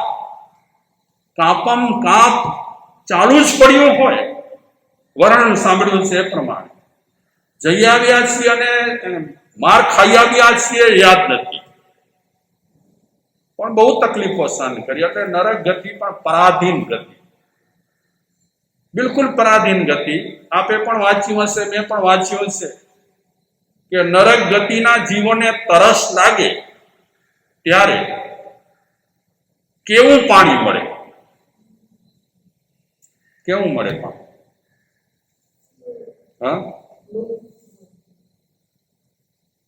કાપમ કાપ ચાલુ જ પડ્યું હોય. વર્ણન સાંભળ્યું છે એ પ્રમાણે જઈ આવ્યા છીએ અને માર ખાઈ આવ્યા છીએ યાદ નથી, પણ બહુ તકલીફો સહન કરી. એટલે નરક ગતિ પણ પરાધીન ગતિ, બિલકુલ પરાધીન ગતિ. આપે પણ વાંચ્યું હશે, મેં પણ વાંચ્યું છે કે નરક ગતિના જીવોને તરસ લાગે ત્યારે કેવું પાણી મળે, કેવું મળે પાણી? હા,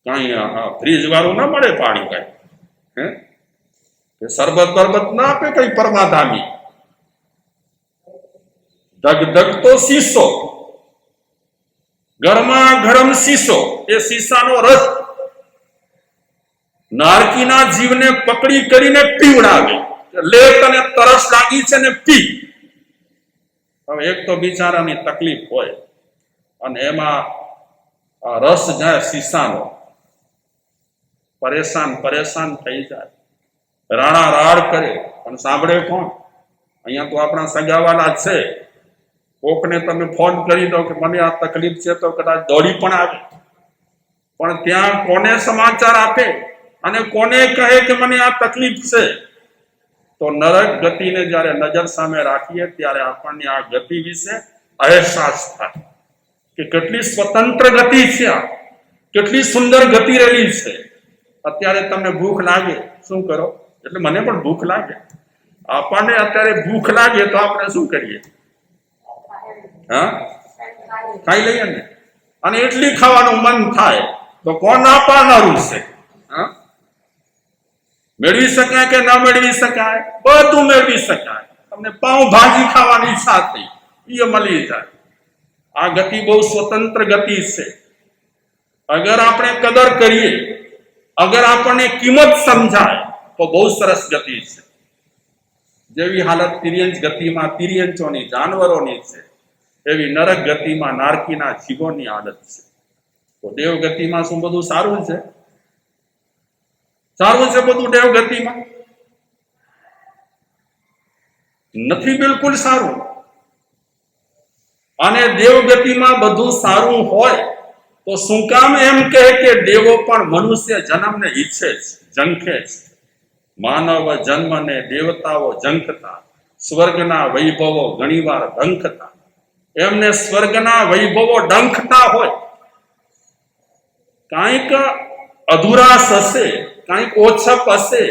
કઈ ફ્રીજ વાળું ના મળે પાણી કઈ. હે, શરબત બરબત ના આપે કઈ પરમાધામી. ધગધગતો શીશો, ગરમા ગરમ શીશો, એ શીશાનો રસ નારકીના જીવને પકડી કરીને પીવડાવે, લે તને તરસ લાગી છે ને પી. હવે એક તો બિચારાની તકલીફ હોય અને એમાં આ રસ જાય શીશાનો, પરેશાન થઈ જાય, રાણા રાડ કરે, પણ સાંભળે કોણ? અહીંયા તો આપણા સગાવાલા છે. કોકને તમે ફોન કરી દો કે મને આ તકલીફ છે તો કદાચ દોડી પણ આવે, પણ ત્યાં કોને સમાચાર આપે અને કોને કહે કે મને આ તકલીફ છે? તો નરક ગતિને જ્યારે નજર સામે રાખીએ ત્યારે આપણને આ ગતિ વિશે અહેસાસ થાય કે કેટલી સ્વતંત્ર ગતિ છે, આ કેટલી સુંદર ગતિ રહેલી છે. અત્યારે તમને ભૂખ લાગે, શું કરો? એટલે મને પણ ભૂખ લાગે, આપણને અત્યારે ભૂખ લાગે તો આપણે શું કરીએ? હા, ખાઈ લઈએ ને. અને એટલી ખાવાનું મન થાય તો કોણ ના પાડનારું છે? હા, મેળવી શકાય કે ના મેળવી શકાય? બધું મેળવી શકાય. તમને પાઉં ભાજી ખાવાની ઈચ્છા થઈ, એ મળી જાય. આ ગતિ બહુ સ્વતંત્ર ગતિ છે. અગર આપણે કદર કરીએ, અગર આપણને કિંમત સમજાય તો બહુ સરસ ગતિ છે. જેવી હાલત તિર્યંચ ગતિમાં તિર્યંચોની, જાનવરોની છે, એવી નરક ગતિમાં નારકીના જીવોની હાલત છે. તો દેવ ગતિમાં શું બધું સારું છે? સારું છે બધું દેવ ગતિમાં? નથી બિલકુલ સારું. અને દેવ ગતિમાં બધું સારું હોય તો શું કામ એમ કહે કે દેવો પણ મનુષ્ય જન્મને ઈચ્છે છે, ઝંખે છે? માનવ જન્મને દેવતાઓ ઝંખતા, સ્વર્ગના વૈભવો ઘણીવાર ડંખતા. એમને સ્વર્ગના વૈભવો ડંખતા હોય, કાંઈક અધુરાશ હશે, કાંઈક ઓછપ હશે,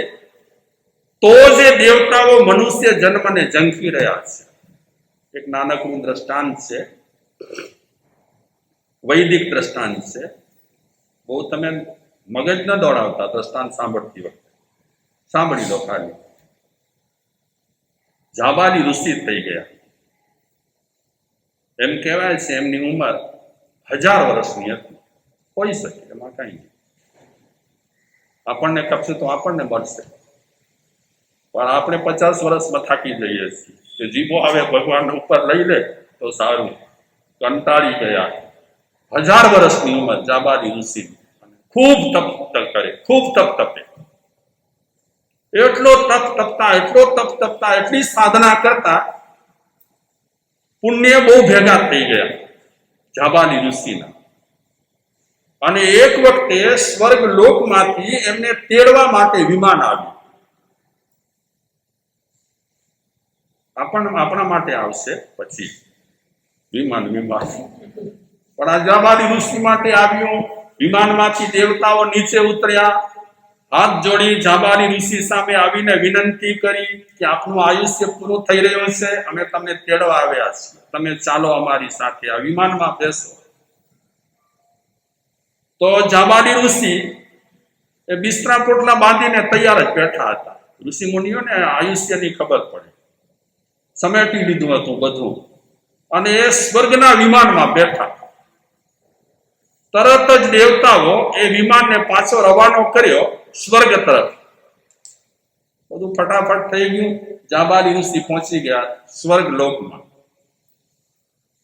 તો જે દેવતાઓ મનુષ્ય જન્મને ઝંખી રહ્યા છે. એક નાનકડું દ્રષ્ટાંત છે, વૈદિક દ્રષ્ટાંત છે. બહુ તમે મગજ ન દોડાવતા દ્રષ્ટાંત સાંભળતી વખતે, સાંભળી લો ખાલી. જાબાલી ઋષિ થઈ ગયા. એમ કહેવાય છે એમની ઉંમર 1000 વર્ષની હતી. હોઈ શકે, એમાં કઈ નહીં. આપણને કપશે તો આપણને મળશે, પણ આપણે 50 વર્ષમાં થાકી જઈએ છીએ કે જીવો આવે ભગવાન ઉપર લઈ લે તો સારું. કંટાળી ગયા. 1000 વર્ષની ઉંમર જાબાલી ઋષિ. ખૂબ તપ કરે, ખૂબ તપ તપે. એટલો તપ તપતા, એટલી સાધના કરતા પુણ્ય બહુ ભેગા થઈ ગયા જાબાલી ઋષિના. અને એક વખતે સ્વર્ગ લોકમાંથી એમને તેડવા માટે વિમાન આવ્યું. આપણા માટે આવશે પછી વિમાન. પણ આ જાબાલી ઋષિ માટે આવ્યું. વિમાનમાંથી દેવતાઓ નીચે ઉતર્યા, હાથ જોડી જાબાલી ઋષિ સામે આવીને વિનંતી કરી કે આપનું આયુષ્ય પૂરું થઈ રહ્યું છે, અમે તમને તેડવા આવ્યા છીએ, તમે ચાલો અમારી સાથે, આ વિમાનમાં બેસો. તો જાબાલી ઋષિ એ બિસ્તરા પોટલા બાંધીને તૈયાર જ બેઠા હતા. ઋષિ મુનિઓને આયુષ્યની ખબર પડે, સમેટી લીધું હતું બધું, અને એ સ્વર્ગના વિમાનમાં બેઠા. તરત જ દેવતાઓ એ વિમાનને પાછો રવાનો કર્યો સ્વર્ગ તરફ. બધું ફટાફટ થઈ ગયું. જાબાલી ઋષિ પહોંચી ગયા સ્વર્ગ લોકમાં.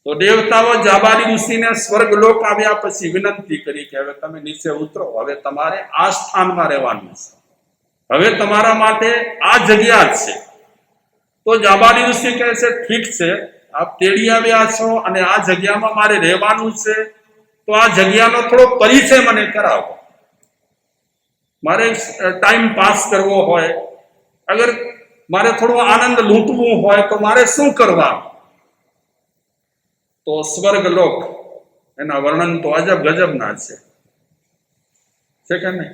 તો દેવતાઓ જાબાલી ઋષિને સ્વર્ગ લોક આવ્યા પછી વિનંતી કરી કે હવે તમે નીચે ઉતરો, હવે તમારે આ સ્થાનમાં રહેવાનું છે, હવે તમારા માટે આ જગ્યા છે. તો જાબાલી ઋષિ કહે છે ઠીક છે, આપ તેડી આવ્યા છો અને આ જગ્યામાં મારે રહેવાનું છે, તો આ જગ્યાનો થોડો પરિચય મને કરાવો. મારે ટાઈમ પાસ કરવો હોય, અગર મારે થોડો આનંદ લૂંટવું હોય તો મારે શું કરવાનું? તો સ્વર્ગલોક, એના વર્ણન તો અજબ ગજબના છે કે નહીં?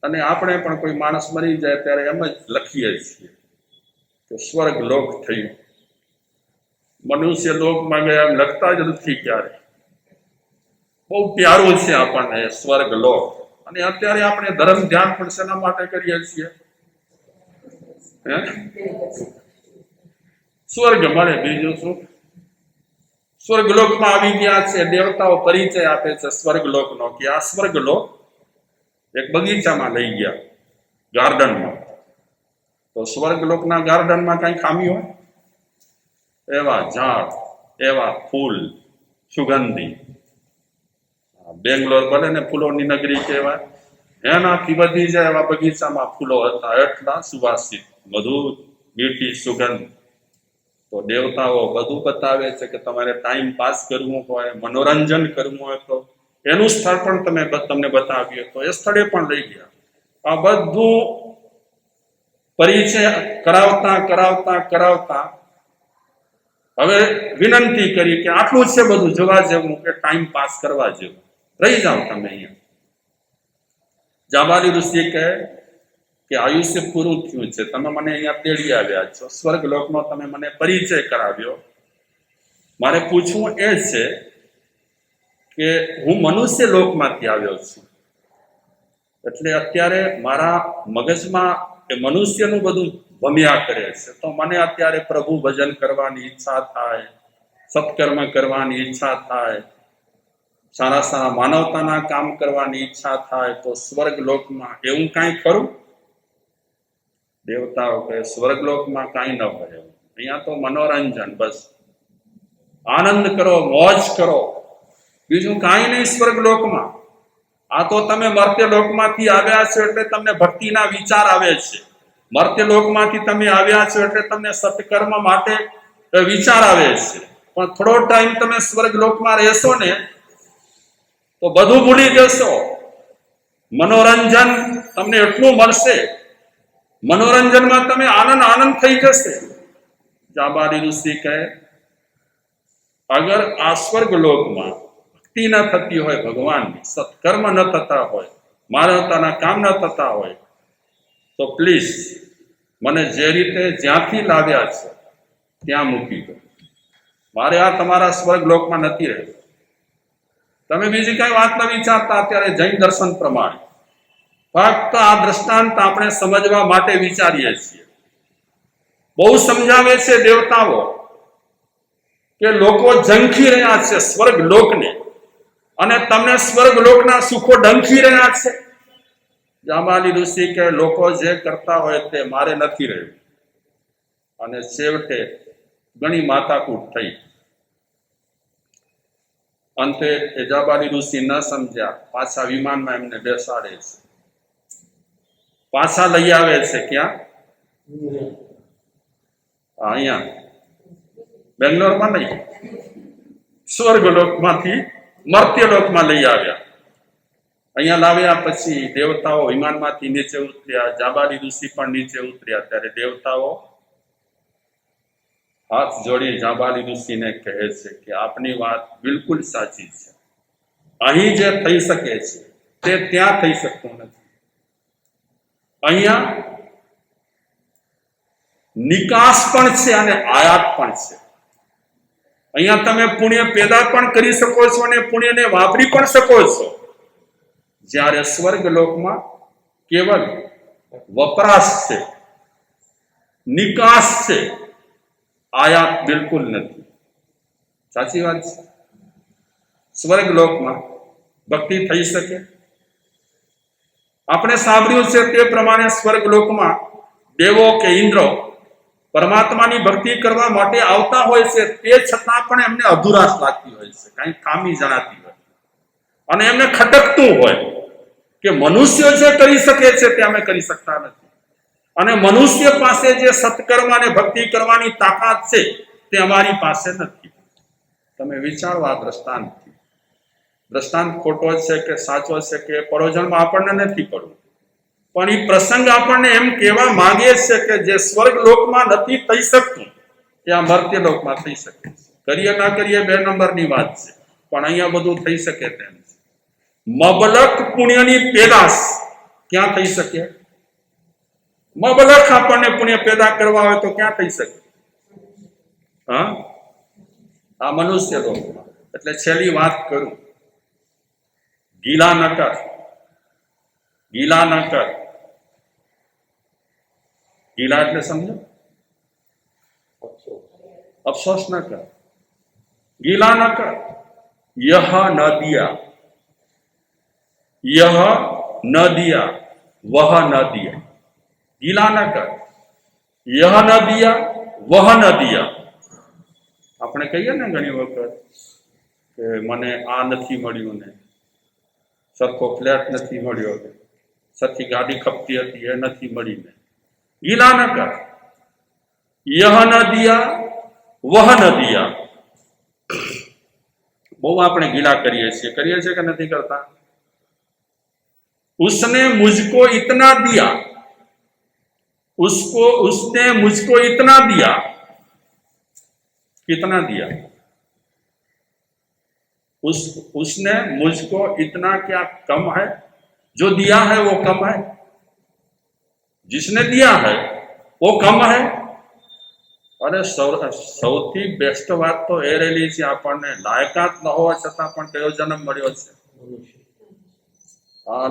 અને આપણે પણ કોઈ માણસ મરી જાય ત્યારે એમ જ લખીએ છીએ કે સ્વર્ગલોક થયું. મનુષ્ય લોકમાં ગયા એમ લખતા જ નથી ક્યારે. બહુ પ્યારું છે આપણને સ્વર્ગલોક. અને અત્યારે આપણે ધર્મ ધ્યાન પણ શેના માટે કરીએ છીએ? સ્વર્ગ મળે, બીજું શું? સ્વર્ગલોકમાં આવી ગયા છે. દેવતાઓ પરિચય આપે છે સ્વર્ગલોકનો કે આ સ્વર્ગલોક. એક બગીચામાં લઈ ગયા, ગાર્ડનમાં. તો સ્વર્ગલોકના ગાર્ડનમાં કઈ ખામી હોય? એવા ઝાડ, એવા ફૂલ, સુગંધી. બેંગ્લોર ભલે ને ફૂલોની નગરી કહેવાય, એનાથી વધી જાય એવા બગીચામાં ફૂલો હતા, એટલા સુવાસિત, મધુર, મીઠી સુગંધ. તો દેવતાઓ બધું બતાવે છે કે તમારે ટાઈમ પાસ કરવું હોય, મનોરંજન કરવું હોય તો એનું સ્થળ પણ તમને બતાવીએ તો એ સ્થળે પણ લઈ ગયા. આ બધું પરિચય કરાવતા કરાવતા કરાવતા હવે વિનંતી કરી કે આટલું છે બધું જોવા જેવું કે ટાઈમ પાસ કરવા જેવું, રહી જાઓ તમે અહીંયા. જાબાલી ઋષિ કહે કે આયુષ્ય પૂરું થયું છે, તમે મને અહીંયા તેડી આવ્યા છો, સ્વર્ગલોકનો તમે મને પરિચય કરાવ્યો. મારે પૂછવું એ છે કે હું મનુષ્ય લોકમાંથી આવ્યો છું, એટલે અત્યારે મારા મગજમાં એ મનુષ્યનું બધું ભમ્યા કરે છે. તો મને અત્યારે પ્રભુ ભજન કરવાની ઈચ્છા થાય, સત્કર્મ કરવાની ઈચ્છા થાય, સારા સારા માનવતાના કામ કરવાની ઈચ્છા થાય. તો સ્વર્ગલોકમાં એવું કાંઈ ખરું? દેવતાઓ કહે સ્વર્ગલોકમાં કાંઈ ન હોય એવું. અહીંયા તો મનોરંજન, બસ આનંદ કરો, મોજ કરો, બીજું કાંઈ નહીં સ્વર્ગલોકમાં. આ તો તમે મર્ત્ય લોકમાંથી આવ્યા છો એટલે તમને ભક્તિના વિચાર આવે છે. મર્ત્ય લોકમાંથી તમે આવ્યા છો એટલે તમને સત્કર્મ માટે વિચાર આવે છે. પણ થોડો ટાઈમ તમે સ્વર્ગલોકમાં રહેશો ને તો બધું ભૂલી જશો. મનોરંજન તમને એટલું મળશે, મનોરંજનમાં તમે આનંદ થઈ જશે. જાબાલી ઋષિ કહે અગર આ સ્વર્ગલોકમાં ભક્તિ ન થતી હોય, ભગવાનની સત્કર્મ ન થતા હોય, માનવતાના કામ ન થતા હોય તો પ્લીઝ મને જે રીતે જ્યાંથી લાવ્યા છે ત્યાં મૂકી દો. મારે આ તમારા સ્વર્ગલોકમાં નથી રહેવું. તમે બીજી કઈ વાત ન વિચારતા. અત્યારે જૈન દર્શન પ્રમાણે ફક્ત આ દ્રષ્ટાંત આપણે સમજવા માટે વિચારીએ છીએ. બહુ સમજાવે છે દેવતાઓ કે લોકો ઝંખી રહ્યા છે સ્વર્ગલોકને, અને તમને સ્વર્ગલોકના સુખો ડંખી રહ્યા છે. જાબાલી ઋષિ કે લોકો જે કરતા હોય તે મારે નથી રહ્યું. અને છેવટે ઘણી માથાકૂટ થઈ. અંતે એ જાબાલી ઋષિ ન સમજ્યા, પાછા વિમાનમાં એમને બેસાડે છે, પાછા લઈ આવે છે. ક્યાં? અહીંયા બેંગ્લોરમાં નહીં, સ્વર્ગલોકમાંથી મર્ત્યલોકમાં લઈ આવ્યા. અહીંયા લાવ્યા પછી દેવતાઓ વિમાનમાંથી નીચે ઉતર્યા, જાબાલી ઋષિ પણ નીચે ઉતર્યા. ત્યારે દેવતાઓ હાથ જોડી જાબાલી ઋષિને કહે છે કે આપની વાત બિલકુલ સાચી છે. અહીં જે થઈ શકે છે તે ત્યાં થઈ શકતું નથી. અહીંયા નિકાસ પણ છે અને આયાત પણ છે. અહીંયા તમે પુણ્ય પેદા પણ કરી શકો છો અને પુણ્યને વાપરી પણ શકો છો. જ્યારે સ્વર્ગલોકમાં કેવલ વપરાશ છે, નિકાસ છે, આયાત બિલકુલ નથી. સાચી વાત છે. સ્વર્ગલોકમાં ભક્તિ થઈ શકે. આપણે સાંભળ્યું છે તે પ્રમાણે સ્વર્ગલોકમાં દેવો કે ઇન્દ્રો પરમાત્માની ભક્તિ કરવા માટે આવતા હોય છે, તે છતાં પણ એમને અધુરાશ લાગતી હોય છે, કઈ ખામી જણાતી હોય, અને એમને ખટકતું હોય કે મનુષ્ય જે કરી શકે છે તે અમે કરી શકતા નથી, અને મનુષ્ય પાસે જે સત્કર્મ અને ભક્તિ કરવાની તાકાત છે તે અમારી પાસે નથી. તમે વિચારો આ દ્રષ્ટાંત ખોટો છે કે સાચો છે કે પરોજણમાં આપણને નથી પડવું, પણ એ પ્રસંગ આપણને એમ કહેવા માંગે છે કે જે સ્વર્ગલોકમાં નથી થઈ શકતું તે આ મર્ત્યલોકમાં થઈ શકે છે. કરીએ ના કરીએ બે નંબરની વાત છે, પણ અહીંયા બધું થઈ શકે તેમ છે. મબલક પુણ્યની પેદાશ ક્યાં થઈ શકે? મબલક આપણને પુણ્ય પેદા કરવા હોય તો ક્યાં થઈ શકે? હા, આ મનુષ્ય લોકમાં. એટલે છેલ્લી વાત કરું, ગીલા ન કર, ગીલા ન કર. ગીલા એટલે સમજો, અફસોસ ન કર. गीला न कर, यह न दिया, यह न दिया, वह न दिया। गीला न कर, यह न दिया, वह न दिया। આપણે કહીએ ને ઘણી વખત કે મને આ નથી મળ્યું ને, સરખો ફ્લેટ નથી મળ્યો ને, સરખી ગાડી ખપતી હતી એ નથી મળી ને। ગીલા ન કર, यह न दिया, वह न दिया। બહુ આપણે ગીલા કરીએ છીએ કે નથી કરતા? उसने मुझको इतना दिया, उसने मुझको इतना दिया। कितना दिया? उसने मुझको इतना क्या कम है? जो दिया है वो कम है, जिसने दिया है वो कम है। अरे સૌથી બેસ્ટ વાત તો એ રહેલી છે, આપણને લાયકાત ન હોવા છતાં પણ કયો જન્મ મળ્યો છે।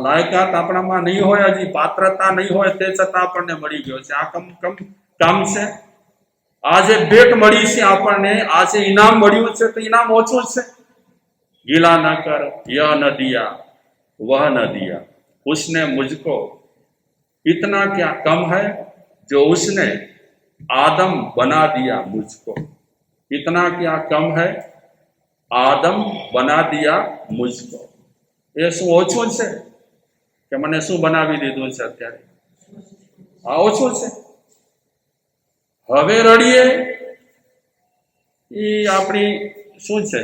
લાયકાત આપણામાં નહીં હોય, હજી પાત્રતા નહીં હોય, તે છતાં આપણને મળી ગયો છે। આ કામ છે। આજે ભેટ મળી છે આપણને, આજે ઇનામ મળ્યું છે તો ઇનામ ઓછું છે। ગીલા ન કર, यह न दिया, वह न दिया। उसने मुझको इतना क्या कम है, जो उसने आदम बना दिया मुझको। इतना क्या कम है, आदम बना दिया मुझको। એ શું ઓછું છે કે મને શું બનાવી દીધું છે અત્યારે? આ ઓછું છે। હવે રડીએ એ આપણી શું છે?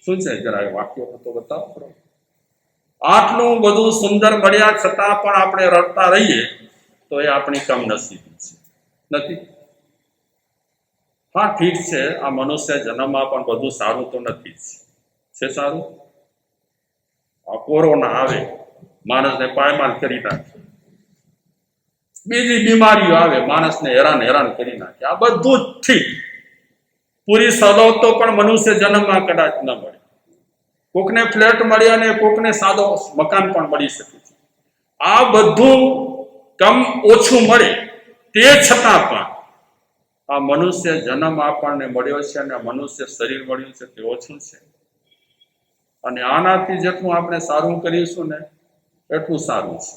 શું છે? જરા વાક્ય તો બતાવો। આટલું બધું સુંદર મળ્યા છતાં પણ આપણે રડતા રહીએ તો એ આપણી કમનસીબી છે, નથી? હા, ઠીક છે, આ મનુષ્ય જન્મમાં પણ બધું સારું તો નથી જ છે। સારું, આ કોરોના આવે માણસને પાયમાલ કરી નાખે, બીજી બીમારીઓ આવે માણસને હેરાન કરી નાખે। આ બધું જ ઠીક, પૂરી સવલતો પણ મનુષ્ય જન્મમાં કદાચ ન મળે। કોકને ફ્લેટ મળ્યા ને કોકને સાદો મકાન પણ મળી શકે છે। આ બધું કમ ઓછું મળે તે છતાં પણ આ મનુષ્ય જન્મ આપણને મળ્યો છે અને મનુષ્ય શરીર મળ્યું છે તે ઓછું છે। અને આનાથી જેટલું આપણે સારું કરીશું ને એટલું સારું છે।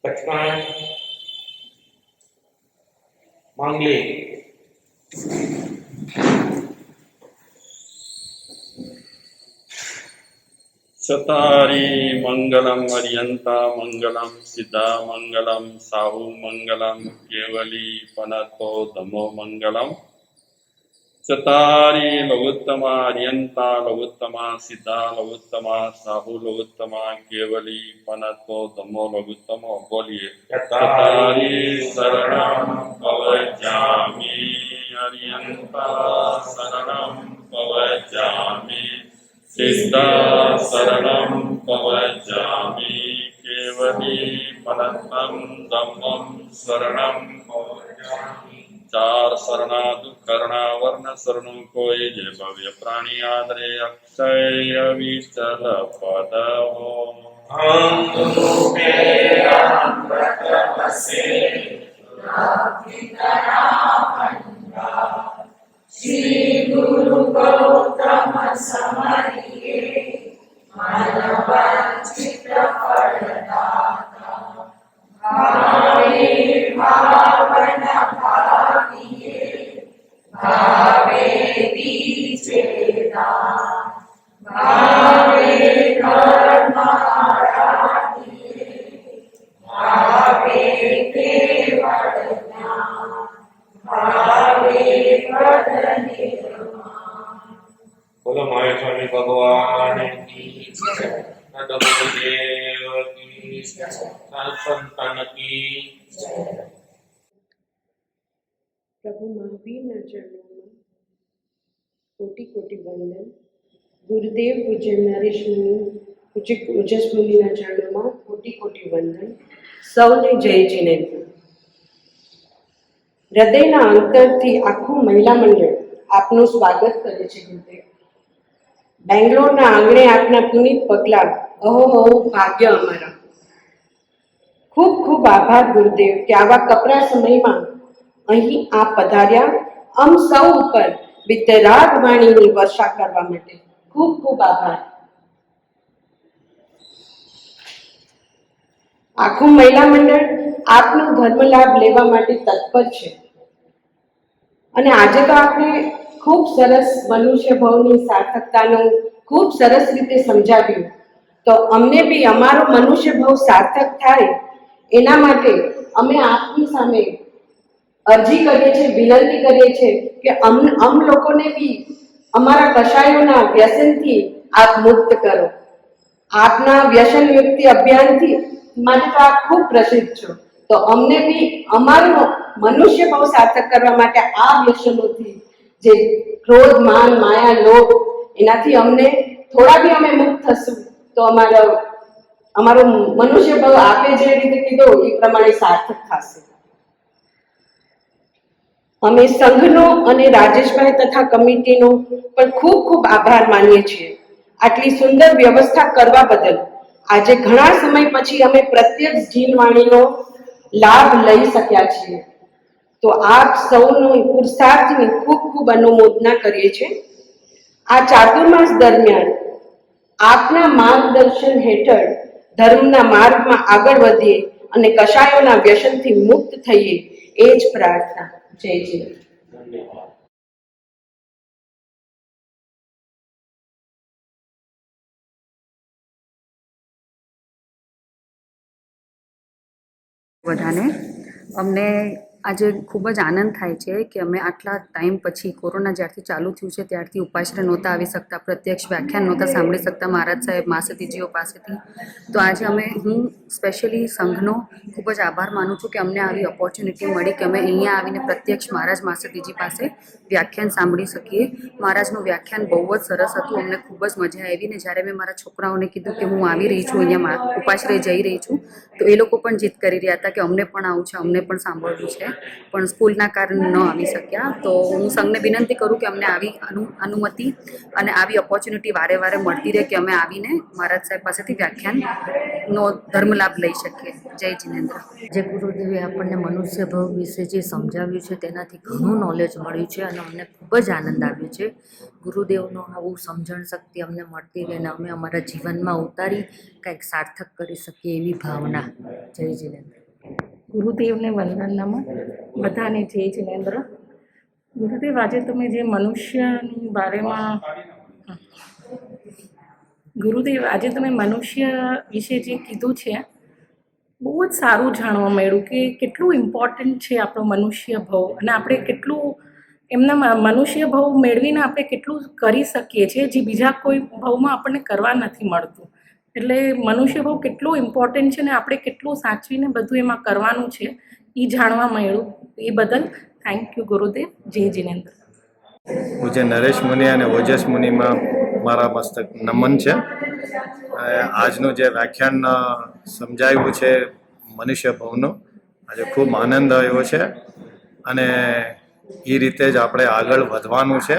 बचपन मांगली चतारी मंगलम अर्यंता मंगलम सिद्धा मंगलम साहु मंगलम केवली पनतो धमो मंगलम। चतारी लघुत्तमा अर्यंता लघुत्तमा सिद्धा लघुत्तमा साहु लघुत्तमा केवली पनतो धमो लघुत्तमो। बोलिए। चतारी शरणं पवज्जामि अर्यंता शरणं पवज्जामि सिद्धा शरणं पवज्जामि केवली पनतं धम्मं शरणं पवज्जामि। चार शरणादु करुणा वर्ण शरणु कोई जय भव्य प्राणी आदरे अक्षय अविचल पद हो। श्री गुरु गौतम समरिये मानवचित फलदाता भावे भावन भाविये भावे विचेदान भावे कर्म आराधिये भावे केवल ज्ञान भावे पद निर्माण। बोलो माय स्वामी भगवान की जय, नटदेव की जय, संतन की जय। પ્રભુ મહાવીરના ચરણોમાં કોટી કોટી વંદન। ગુરુદેવ પૂજ્ય નરેશ મુનિ, પૂજ્ય ઓજસ મુનિના ચરણોમાં કોટી કોટી વંદન। સૌને જય જિનેન્દ્ર। હૃદયના અંતરથી આખું મહિલા મંડળ આપનું સ્વાગત કરે છે ગુરુદેવ। બેંગ્લોરના આંગણે આપના પુનિત પગલાં, અહો ભાગ્ય અમારા। ખૂબ ખૂબ આભાર ગુરુદેવ કે આવા કપરા સમયમાં અહીં આપ પધાર્યા આમ સૌ ઉપર વિતરાગ વાણીની વર્ષા કરવા માટે ખૂબ ખૂબ આભાર. આખું મહિલા મંડળ આપનો ધર્મ લાભ લેવા માટે તત્પર છે અને આજે તો આપણે ખૂબ સરસ મનુષ્ય ભાવની સાર્થકતાનું ખૂબ સરસ રીતે સમજાવ્યું. તો અમને બી અમારો મનુષ્ય ભાવ સાર્થક થાય એના માટે અમે આપની સામે અરજી કરીએ છીએ, વિનંતી કરીએ છીએ કે અમ લોકોને બી અમારા કશાયોના વ્યસનથી આપ મુક્ત કરો. આપના વ્યસન મુક્તિ અભિયાનથી માટે તો આપ ખૂબ પ્રસિદ્ધ છો. તો અમને બી અમારો મનુષ્ય ભાવ સાર્થક કરવા માટે આ વ્યસનોથી જે ક્રોધ, માન, માયા, લોભ એનાથી અમને થોડા બી અમે મુક્ત થશું તો અમારો મનુષ્ય ભાવ આપે જે રીતે કીધો એ પ્રમાણે સાર્થક થશે. અમે સંઘનો અને રાજેશભાઈ તથા કમિટીનો પણ ખૂબ ખૂબ આભાર માનીએ છીએ આટલી સુંદર વ્યવસ્થા કરવા બદલ. આજે ઘણા સમય પછી અમે પ્રત્યક્ષ જીનવાણીનો લાભ લઈ શક્યા છીએ. તો આપ સૌનો પુરુષાર્થની ખૂબ ખૂબ અનુમોદના કરીએ છીએ. આ ચાતુર્માસ દરમિયાન આપના માર્ગદર્શન હેઠળ ધર્મના માર્ગમાં આગળ વધીએ અને કશાયોના વ્યસનથી મુક્ત થઈએ એ જ પ્રાર્થના. જય જય. બધાને અમને આજે ખૂબ જ આનંદ થાય છે કે અમે આટલા ટાઈમ પછી કોરોના જ્યારથી ચાલુ થયું છે ત્યારથી ઉપાશ્રય નહોતા આવી શકતા, પ્રત્યક્ષ વ્યાખ્યાન નહોતા સાંભળી શકતા મહારાજ સાહેબ માસતીજીઓ પાસેથી. તો આજે હું સ્પેશિયલી સંઘનો ખૂબ જ આભાર માનું છું કે અમને આવી ઓપોર્ચ્યુનિટી મળી કે અમે અહીંયા આવીને પ્રત્યક્ષ મહારાજ માસતીજી પાસે વ્યાખ્યાન સાંભળી શકીએ. મહારાજનું વ્યાખ્યાન બહુ જ સરસ હતું, અમને ખૂબ જ મજા આવી. ને જ્યારે મેં મારા છોકરાઓને કીધું કે હું આવી રહી છું, અહીંયા ઉપાશ્રય જઈ રહી છું, તો એ લોકો પણ જીદ કરી રહ્યા હતા કે અમને પણ આવું છે, અમને પણ સાંભળવું છે, પણ સ્કૂલના કારણે ન આવી શક્યા. તો હું સંઘને વિનંતી કરું કે અમને આવી અનુમતિ અને આવી ઓપોર્ચ્યુનિટી વારે વારે મળતી રહે કે અમે આવીને મહારાજ સાહેબ પાસેથી વ્યાખ્યાનનો ધર્મ લાભ લઈ શકીએ. જય જિનેન્દ્ર. જે ગુરુદેવે આપણને મનુષ્ય ભાવ વિશે જે સમજાવ્યું છે તેનાથી ઘણું નોલેજ મળ્યું છે અને અમને ખૂબ જ આનંદ આવ્યો છે. ગુરુદેવનો આવું સમજણ શક્તિ અમને મળતી રહે અને અમે અમારા જીવનમાં ઉતારી કંઈક સાર્થક કરી શકીએ એવી ભાવના. જય જિનેન્દ્ર. ગુરુદેવને વંદનામાં બધાને જય જિનેન્દ્ર. ગુરુદેવ, આજે તમે જે મનુષ્યની બારેમાં ગુરુદેવ આજે તમે મનુષ્ય વિશે જે કીધું છે બહુ જ સારું જાણવા મળ્યું કે કેટલું ઇમ્પોર્ટન્ટ છે આપણો મનુષ્ય ભાવ અને આપણે કેટલું એમના મનુષ્ય ભાવ મેળવીને આપણે કેટલું કરી શકીએ છીએ જે બીજા કોઈ ભાવમાં આપણને કરવા નથી મળતું. એટલે મનુષ્ય ભાવ કેટલું ઇમ્પોર્ટન્ટ છે ને આપણે કેટલું સાચવીને બધું એમાં કરવાનું છે એ જાણવા મળ્યું. એ બદલ થેન્ક યુ ગુરુદેવ. જય જિનેન્દ્ર. પૂજ્ય નરેશ મુનિ અને ઓજસ મુનિમાં મારા મસ્તક નમન છે. આજનું જે વ્યાખ્યાન સમજાવ્યું છે મનુષ્ય ભાવનું, આજે ખૂબ આનંદ આવ્યો છે અને એ રીતે જ આપણે આગળ વધવાનું છે.